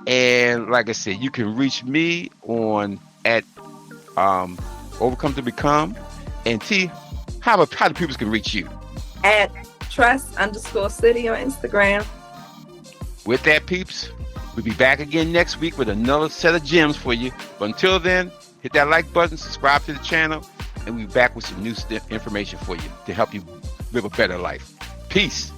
And like I said, you can reach me on at Overcome to Become. And T, how the people can reach you? At trust_city on Instagram. With that, peeps, we'll be back again next week with another set of gems for you. But until then, hit that like button, subscribe to the channel, and we'll be back with some new information for you to help you live a better life. Peace.